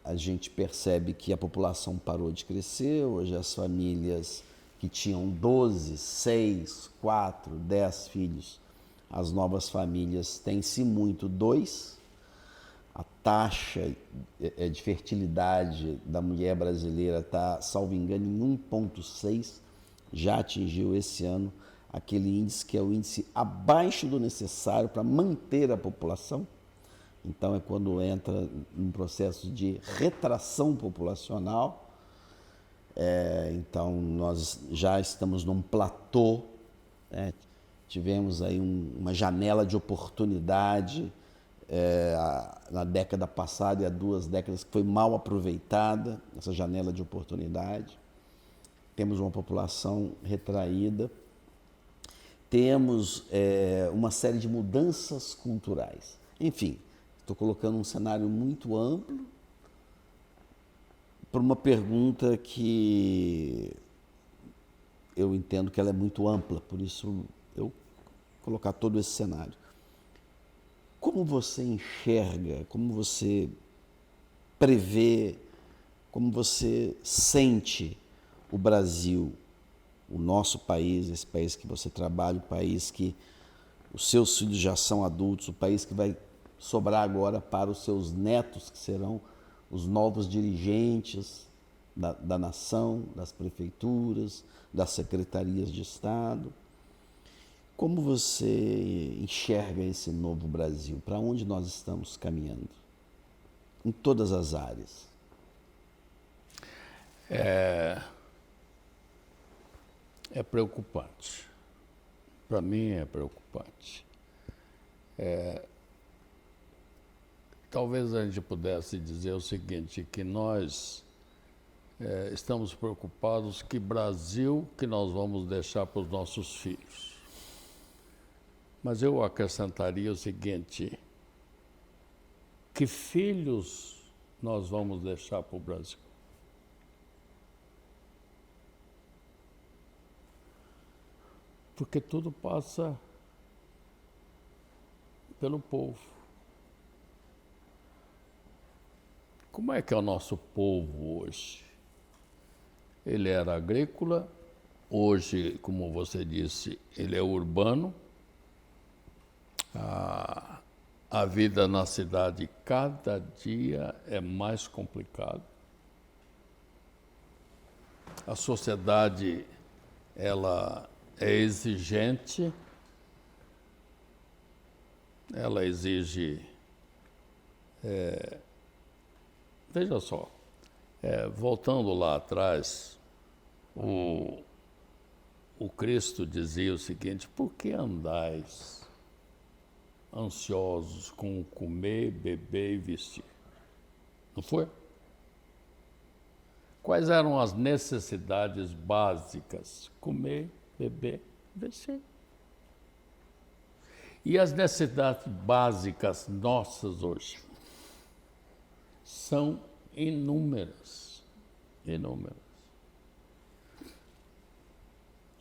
A gente percebe que a população parou de crescer, hoje as famílias que tinham 12, 6, 4, 10 filhos, as novas famílias têm, se muito, 2. A taxa de fertilidade da mulher brasileira está, salvo engano, em 1,6, já atingiu esse ano aquele índice que é o índice abaixo do necessário para manter a população. Então é quando entra num processo de retração populacional. Então nós já estamos num platô, tivemos aí uma janela de oportunidade na década passada e há 2 décadas que foi mal aproveitada, essa janela de oportunidade. Temos uma população retraída, temos uma série de mudanças culturais. Enfim, estou colocando um cenário muito amplo para uma pergunta que eu entendo que ela é muito ampla, por isso eu colocar todo esse cenário. Como você enxerga, como você prevê, como você sente o Brasil, o nosso país, esse país que você trabalha, o país que os seus filhos já são adultos, o país que vai sobrar agora para os seus netos, que serão os novos dirigentes da nação, das prefeituras, das secretarias de Estado. Como você enxerga esse novo Brasil? Para onde nós estamos caminhando? Em todas as áreas. é preocupante. Para mim é preocupante. Talvez a gente pudesse dizer o seguinte, que nós estamos preocupados que Brasil que nós vamos deixar para os nossos filhos. Mas eu acrescentaria o seguinte, que filhos nós vamos deixar para o Brasil? Porque tudo passa pelo povo. Como é que é o nosso povo hoje? Ele era agrícola, hoje, como você disse, ele é urbano. A vida na cidade cada dia é mais complicada. A sociedade, ela é exigente, ela exige... veja só, voltando lá atrás, o Cristo dizia o seguinte, por que andais ansiosos com comer, beber e vestir? Não foi? Quais eram as necessidades básicas? Comer, beber, vestir. E as necessidades básicas nossas hoje são inúmeras. Inúmeras.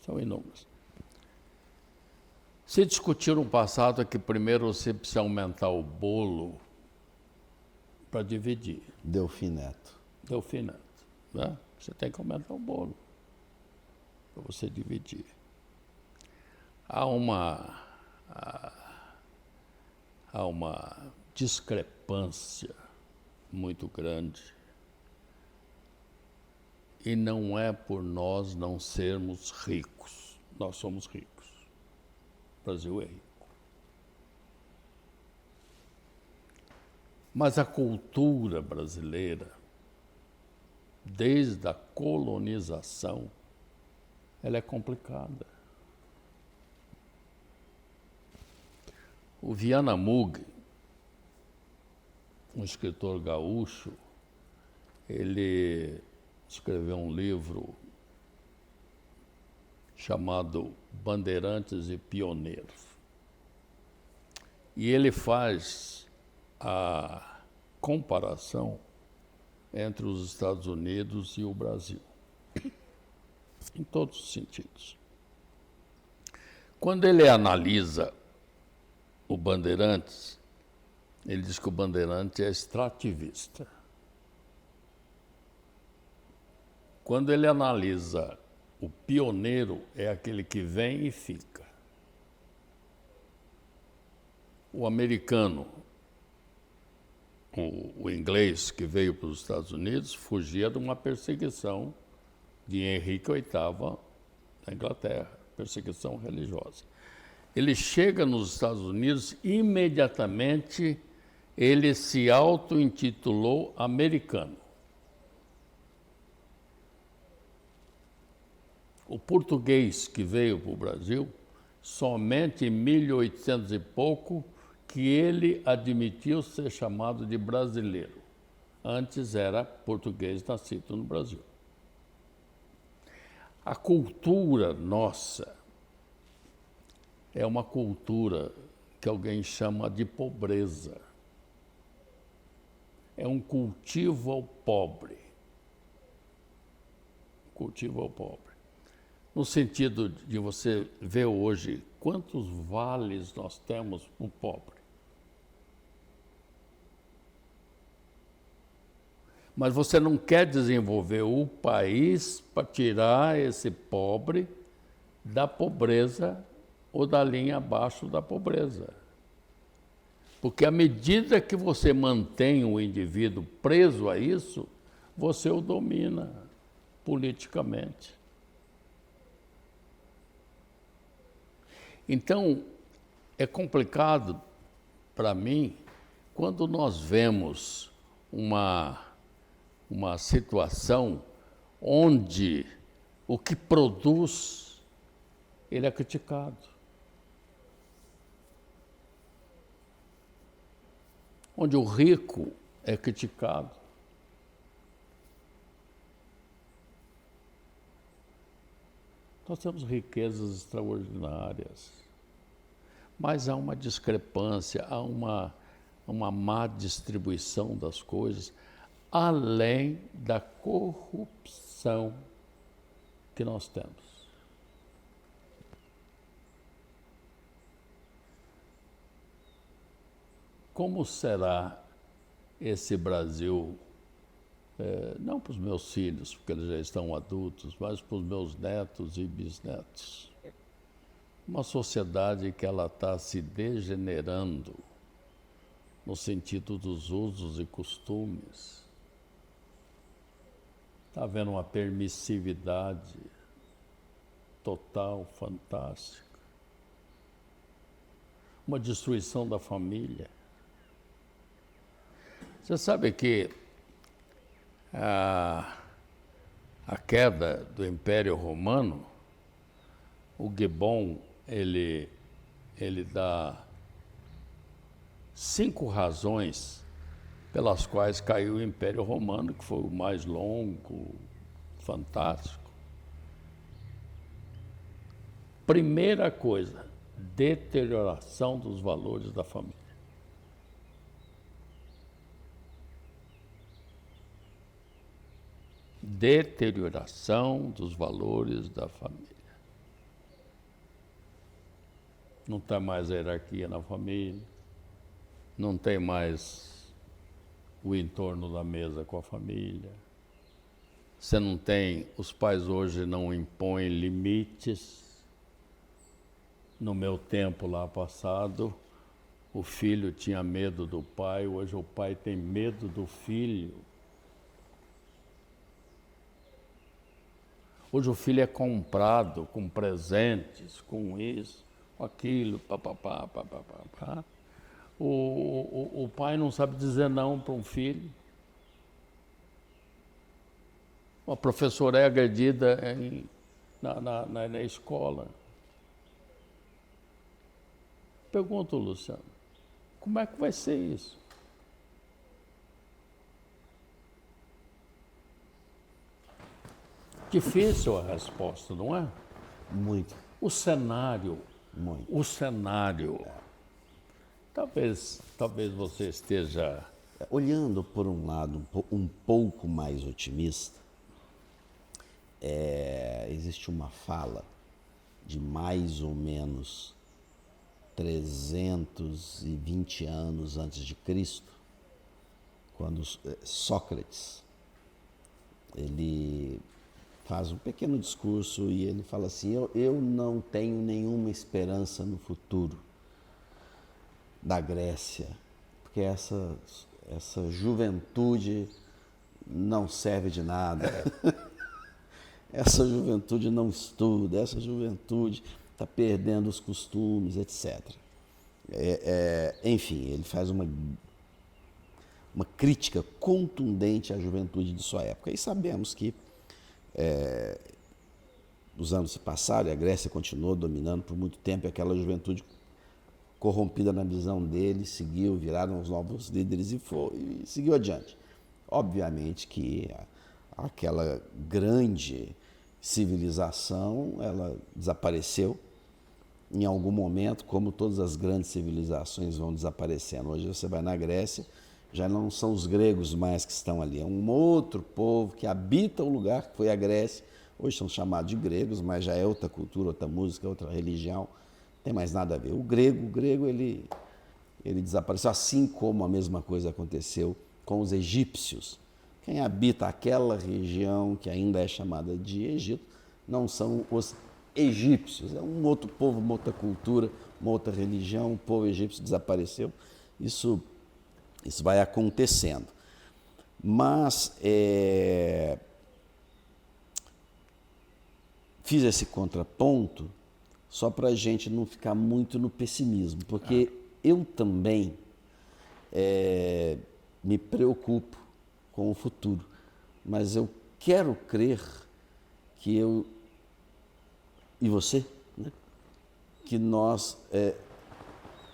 São inúmeras. Se discutir no passado é que primeiro você precisa aumentar o bolo para dividir. Delfineto. Delfineto, né? Você tem que aumentar o bolo para você dividir. Há uma discrepância muito grande e não é por nós não sermos ricos. Nós somos ricos. O Brasil é rico. Mas a cultura brasileira, desde a colonização, ela é complicada. O Viana Mug, um escritor gaúcho, ele escreveu um livro chamado Bandeirantes e Pioneiros. E ele faz a comparação entre os Estados Unidos e o Brasil, em todos os sentidos. Quando ele analisa o Bandeirantes, ele diz que o Bandeirante é extrativista. Quando ele analisa o pioneiro, é aquele que vem e fica. O americano, o inglês que veio para os Estados Unidos, fugia de uma perseguição de Henrique VIII na Inglaterra, perseguição religiosa. Ele chega nos Estados Unidos, imediatamente ele se auto-intitulou americano. O português que veio para o Brasil, somente em 1800 e pouco, que ele admitiu ser chamado de brasileiro. Antes era português nascido no Brasil. A cultura nossa é uma cultura que alguém chama de pobreza. É um cultivo ao pobre. Cultivo ao pobre. No sentido de você ver hoje quantos vales nós temos para o pobre. Mas você não quer desenvolver o país para tirar esse pobre da pobreza ou da linha abaixo da pobreza. Porque à medida que você mantém o indivíduo preso a isso, você o domina politicamente. Então, é complicado para mim quando nós vemos uma situação onde o que produz ele é criticado. Onde o rico é criticado. Nós temos riquezas extraordinárias, mas há uma discrepância, há uma má distribuição das coisas, além da corrupção que nós temos. Como será esse Brasil, não para os meus filhos, porque eles já estão adultos, mas para os meus netos e bisnetos? Uma sociedade que ela está se degenerando no sentido dos usos e costumes. Está havendo uma permissividade total, fantástica. Uma destruição da família. Você sabe que a queda do Império Romano, o Gibbon, ele dá 5 razões pelas quais caiu o Império Romano, que foi o mais longo, fantástico. Primeira coisa, deterioração dos valores da família. Deterioração dos valores da família. Não tem mais a hierarquia na família, não tem mais o entorno da mesa com a família. Você não tem, os pais hoje não impõem limites. No meu tempo lá passado, o filho tinha medo do pai, hoje o pai tem medo do filho. Hoje o filho é comprado com presentes, com isso, com aquilo, papapá, papapá. O pai não sabe dizer não para um filho. Uma professora é agredida na escola. Pergunto, Luciano, como é que vai ser isso? Difícil a resposta, não é? Muito. O cenário. Muito. O cenário. Talvez você esteja... Olhando por um lado um pouco mais otimista, existe uma fala de mais ou menos 320 anos antes de Cristo, quando Sócrates, ele faz um pequeno discurso e ele fala assim, eu não tenho nenhuma esperança no futuro da Grécia, porque essa juventude não serve de nada. Essa juventude não estuda, essa juventude está perdendo os costumes, etc. Enfim, ele faz uma crítica contundente à juventude de sua época. E sabemos que os anos se passaram e a Grécia continuou dominando por muito tempo, e aquela juventude corrompida na visão dele seguiu, viraram os novos líderes e seguiu adiante. Obviamente que aquela grande civilização, ela desapareceu em algum momento, como todas as grandes civilizações vão desaparecendo. Hoje você vai na Grécia, já não são os gregos mais que estão ali, é um outro povo que habita o lugar que foi a Grécia. Hoje são chamados de gregos, mas já é outra cultura, outra música, outra religião, não tem mais nada a ver. O grego ele desapareceu, assim como a mesma coisa aconteceu com os egípcios. Quem habita aquela região que ainda é chamada de Egito não são os egípcios, é um outro povo, uma outra cultura, uma outra religião. O povo egípcio desapareceu. Isso vai acontecendo. Mas fiz esse contraponto só para a gente não ficar muito no pessimismo, porque eu também me preocupo com o futuro, mas eu quero crer que eu e você, né, que nós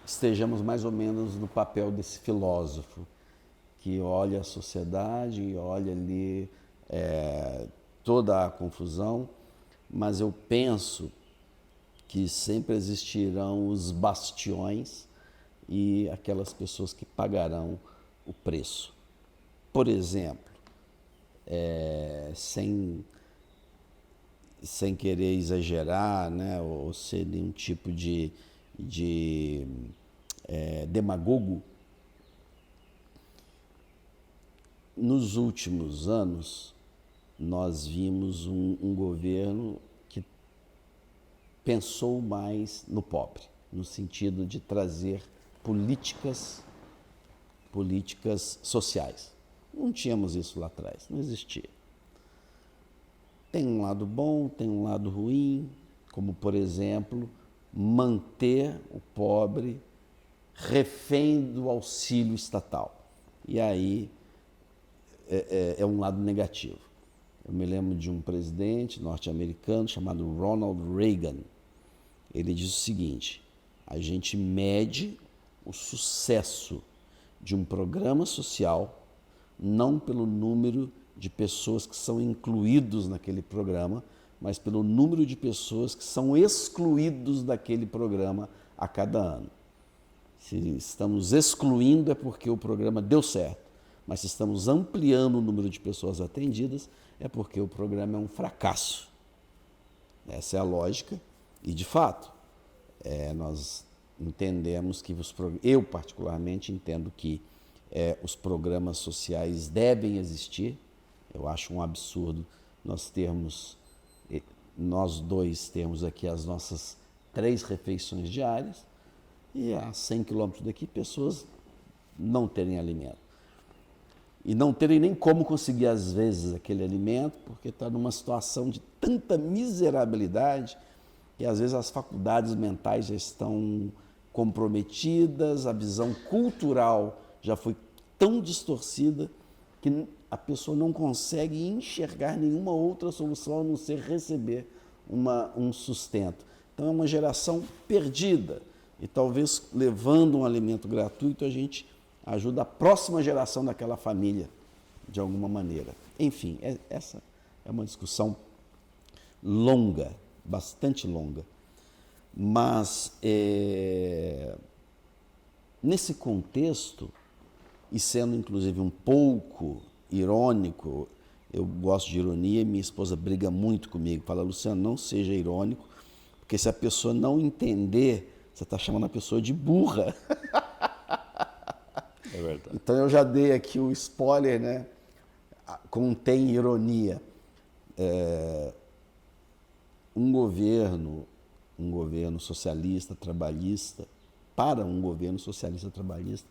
estejamos mais ou menos no papel desse filósofo, que olha a sociedade e olha ali toda a confusão, mas eu penso que sempre existirão os bastiões e aquelas pessoas que pagarão o preço. Por exemplo, sem querer exagerar, né, ou ser nenhum tipo de demagogo, nos últimos anos nós vimos um governo que pensou mais no pobre, no sentido de trazer políticas sociais. Não tínhamos isso lá atrás, não existia. Tem um lado bom, tem um lado ruim, como, por exemplo, manter o pobre refém do auxílio estatal. E aí é um lado negativo. Eu me lembro de um presidente norte-americano chamado Ronald Reagan. Ele diz o seguinte: a gente mede o sucesso de um programa social não pelo número de pessoas que são incluídos naquele programa, mas pelo número de pessoas que são excluídos daquele programa a cada ano. Se estamos excluindo é porque o programa deu certo, mas se estamos ampliando o número de pessoas atendidas é porque o programa é um fracasso. Essa é a lógica e, de fato, nós entendemos que eu particularmente entendo que os programas sociais devem existir. Eu acho um absurdo nós dois termos aqui as nossas 3 refeições diárias e a 100 quilômetros daqui pessoas não terem alimento. E não terem nem como conseguir, às vezes, aquele alimento, porque está numa situação de tanta miserabilidade que, às vezes, as faculdades mentais já estão comprometidas, a visão cultural já foi tão distorcida que a pessoa não consegue enxergar nenhuma outra solução a não ser receber um sustento. Então é uma geração perdida e talvez levando um alimento gratuito a gente ajuda a próxima geração daquela família de alguma maneira. Enfim, essa é uma discussão longa, bastante longa, mas nesse contexto, e sendo inclusive um pouco irônico, eu gosto de ironia e minha esposa briga muito comigo, fala: Luciano, não seja irônico, porque se a pessoa não entender, você está chamando a pessoa de burra. É verdade. Então eu já dei aqui o spoiler, né? Contém ironia. Um governo socialista, trabalhista, para um governo socialista, trabalhista,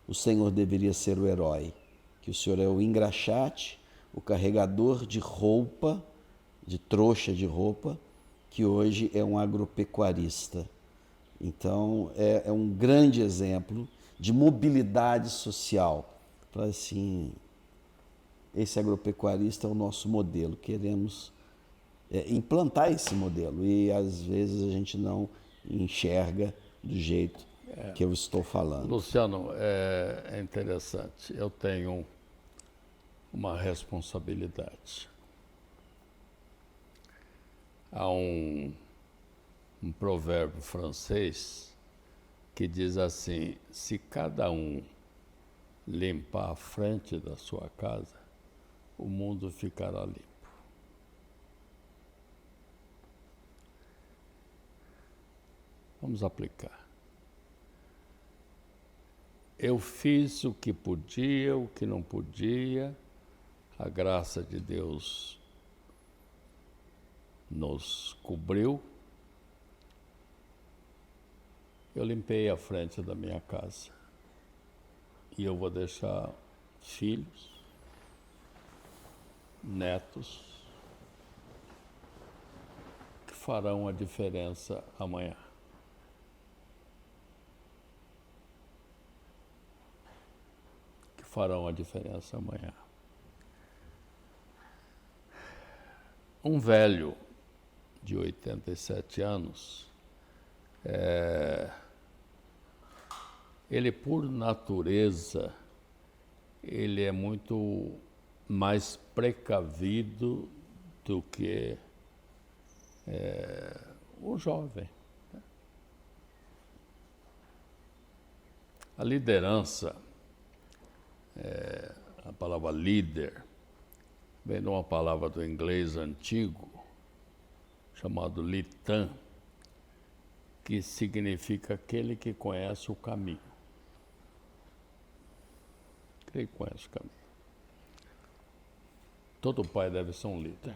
o senhor deveria ser o herói, que o senhor é o engraxate, o carregador de roupa, de trouxa de roupa, que hoje é um agropecuarista. Então, é um grande exemplo de mobilidade social. Fala assim, esse agropecuarista é o nosso modelo, queremos implantar esse modelo e, às vezes, a gente não enxerga do jeito que eu estou falando. Luciano, é interessante. Eu tenho uma responsabilidade. Há um provérbio francês que diz assim: se cada um limpar a frente da sua casa, o mundo ficará limpo. Vamos aplicar. Eu fiz o que podia, o que não podia, a graça de Deus nos cobriu. Eu limpei a frente da minha casa e eu vou deixar filhos, netos, que farão a diferença amanhã. Farão a diferença amanhã. Um velho de 87 anos Ele, por natureza, ele é muito mais precavido do que o jovem. A liderança, a palavra líder, vem de uma palavra do inglês antigo, chamado litan, que significa aquele que conhece o caminho. Aquele que conhece o caminho. Todo pai deve ser um líder.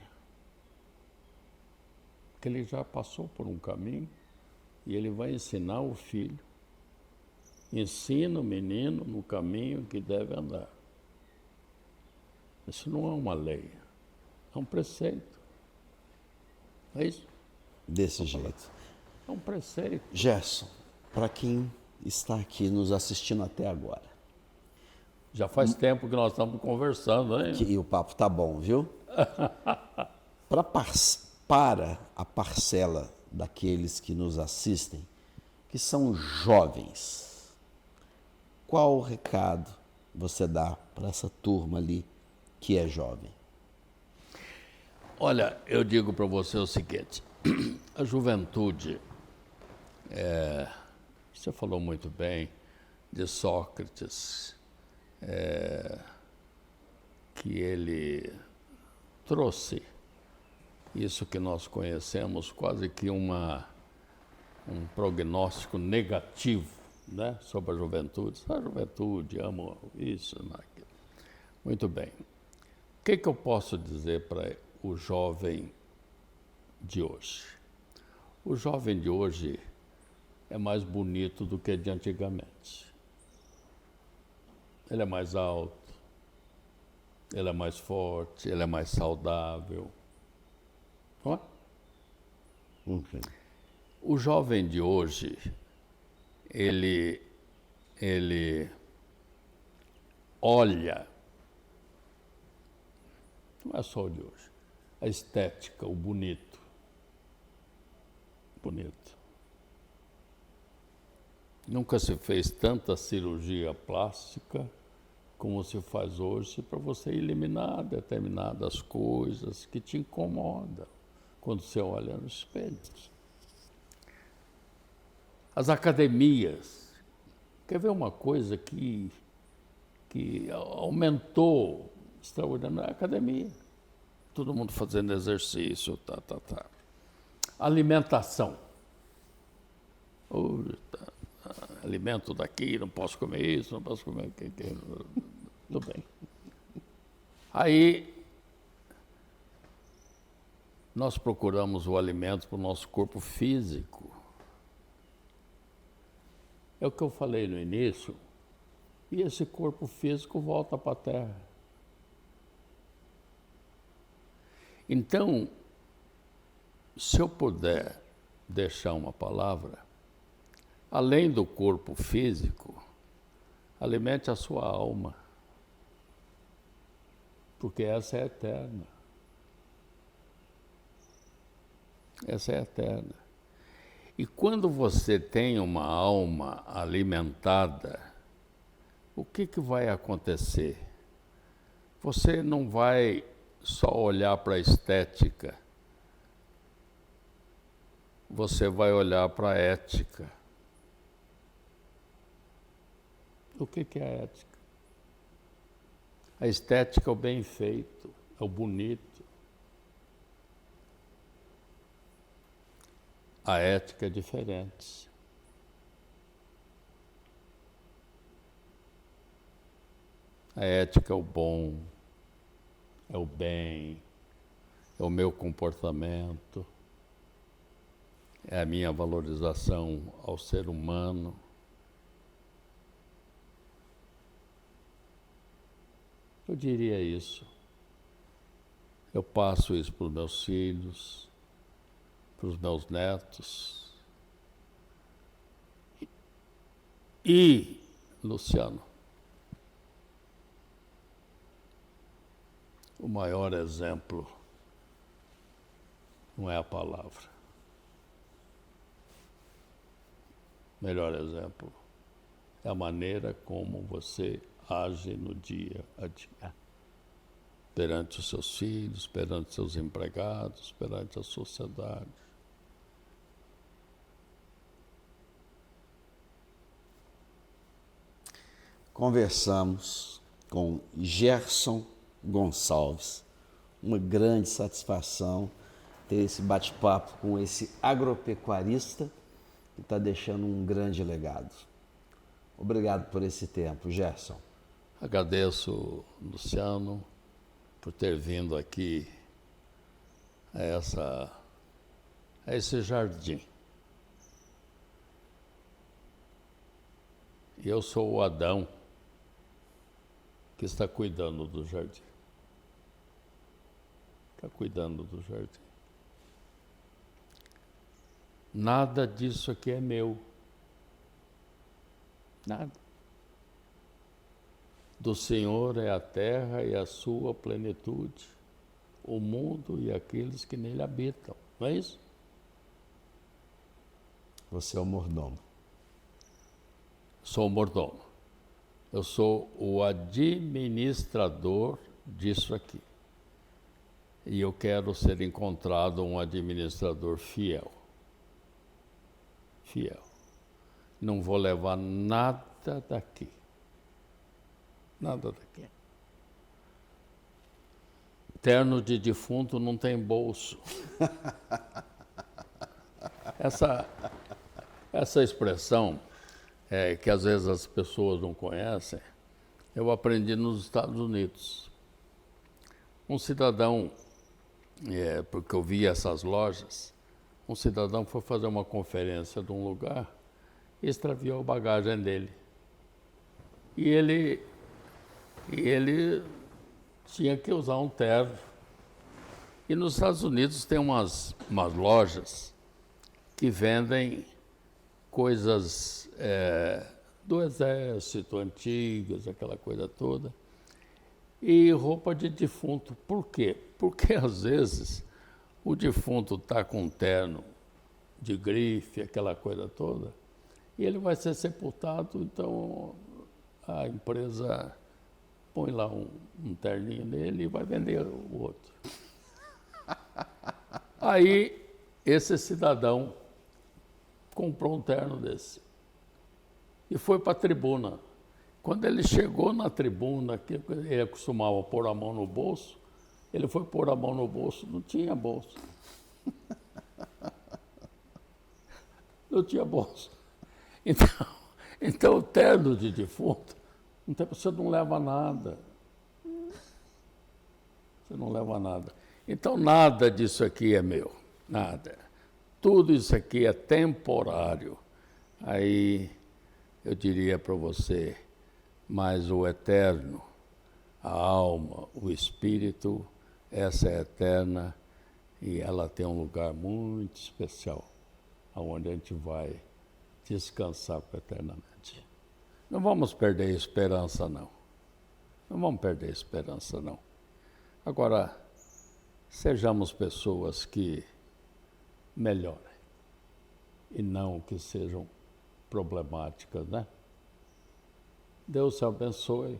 Porque ele já passou por um caminho e ele vai ensinar o filho. Ensina o menino no caminho que deve andar. Isso não é uma lei, é um preceito. É isso? Desse jeito. É um preceito. Gerson, para quem está aqui nos assistindo até agora, Já faz tempo que nós estamos conversando, hein? e o papo tá bom, viu? Para a parcela daqueles que nos assistem, que são jovens, qual o recado você dá para essa turma ali que é jovem? Olha, eu digo para você o seguinte, a juventude, você falou muito bem de Sócrates, que ele trouxe isso que nós conhecemos, quase que um prognóstico negativo, né, sobre a juventude. A juventude ama isso, aquilo. Muito bem. O que eu posso dizer para o jovem de hoje? O jovem de hoje é mais bonito do que de antigamente. Ele é mais alto, ele é mais forte, ele é mais saudável. Não é? Okay. O jovem de hoje, ele olha, não é só o de hoje, a estética, o bonito. Bonito. Nunca se fez tanta cirurgia plástica como se faz hoje para você eliminar determinadas coisas que te incomodam quando você olha no espelho. As academias, quer ver uma coisa que aumentou extraordinariamente? A academia. Todo mundo fazendo exercício, Alimentação. Alimento daqui, não posso comer isso, não posso comer aquilo. Tudo bem. Aí, nós procuramos o alimento para o nosso corpo físico. É o que eu falei no início, e esse corpo físico volta para a Terra. Então, se eu puder deixar uma palavra, além do corpo físico, alimente a sua alma, porque essa é eterna. Essa é eterna. E quando você tem uma alma alimentada, o que vai acontecer? Você não vai só olhar para a estética, você vai olhar para a ética. O que é a ética? A estética é o bem feito, é o bonito. A ética é diferente. A ética é o bom, é o bem, é o meu comportamento, é a minha valorização ao ser humano. Eu diria isso. Eu passo isso para os meus filhos, para os meus netos. E, Luciano, o maior exemplo não é a palavra. melhor exemplo é a maneira como você age no dia a dia. Perante os seus filhos, perante seus empregados, perante a sociedade. Conversamos com Gerson Gonçalves. Uma grande satisfação ter esse bate-papo com esse agropecuarista que está deixando um grande legado. Obrigado por esse tempo, Gerson. Agradeço, Luciano, por ter vindo aqui a esse jardim. E eu sou o Adão que está cuidando do jardim. Está cuidando do jardim. Nada disso aqui é meu. Nada. Do Senhor é a terra e a sua plenitude, o mundo e aqueles que nele habitam. Não é isso? Você é o mordomo. Sou o mordomo. Eu sou o administrador disso aqui. E eu quero ser encontrado um administrador fiel. Fiel. Não vou levar nada daqui. Nada daqui. Terno de defunto não tem bolso. Essa expressão, que às vezes as pessoas não conhecem, eu aprendi nos Estados Unidos. Um cidadão, porque eu vi essas lojas, um cidadão foi fazer uma conferência de um lugar e extraviou a bagagem dele. E ele tinha que usar um terno. E nos Estados Unidos tem umas lojas que vendem coisas do exército, antigas, aquela coisa toda, e roupa de defunto. Por quê? Porque às vezes o defunto está com um terno de grife, aquela coisa toda, e ele vai ser sepultado, então a empresa põe lá um terninho nele e vai vender o outro. Aí, esse cidadão comprou um terno desse e foi para a tribuna. Quando ele chegou na tribuna, que ele costumava pôr a mão no bolso, ele foi pôr a mão no bolso, não tinha bolso. Não tinha bolso. Então o terno de defunto, você não leva nada. Você não leva nada. Então nada disso aqui é meu, nada. Tudo isso aqui é temporário. Aí eu diria para você, mas o eterno, a alma, o espírito, essa é eterna e ela tem um lugar muito especial, aonde a gente vai descansar eternamente. Não vamos perder a esperança, não. Não vamos perder a esperança, não. Agora, sejamos pessoas que melhorem e não que sejam problemáticas, né? Deus te abençoe,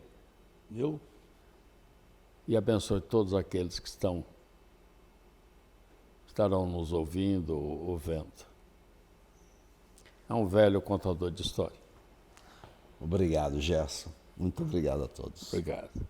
viu? E abençoe todos aqueles que estarão nos ouvindo ou vendo. É um velho contador de história. Obrigado, Gerson. Muito obrigado a todos. Obrigado.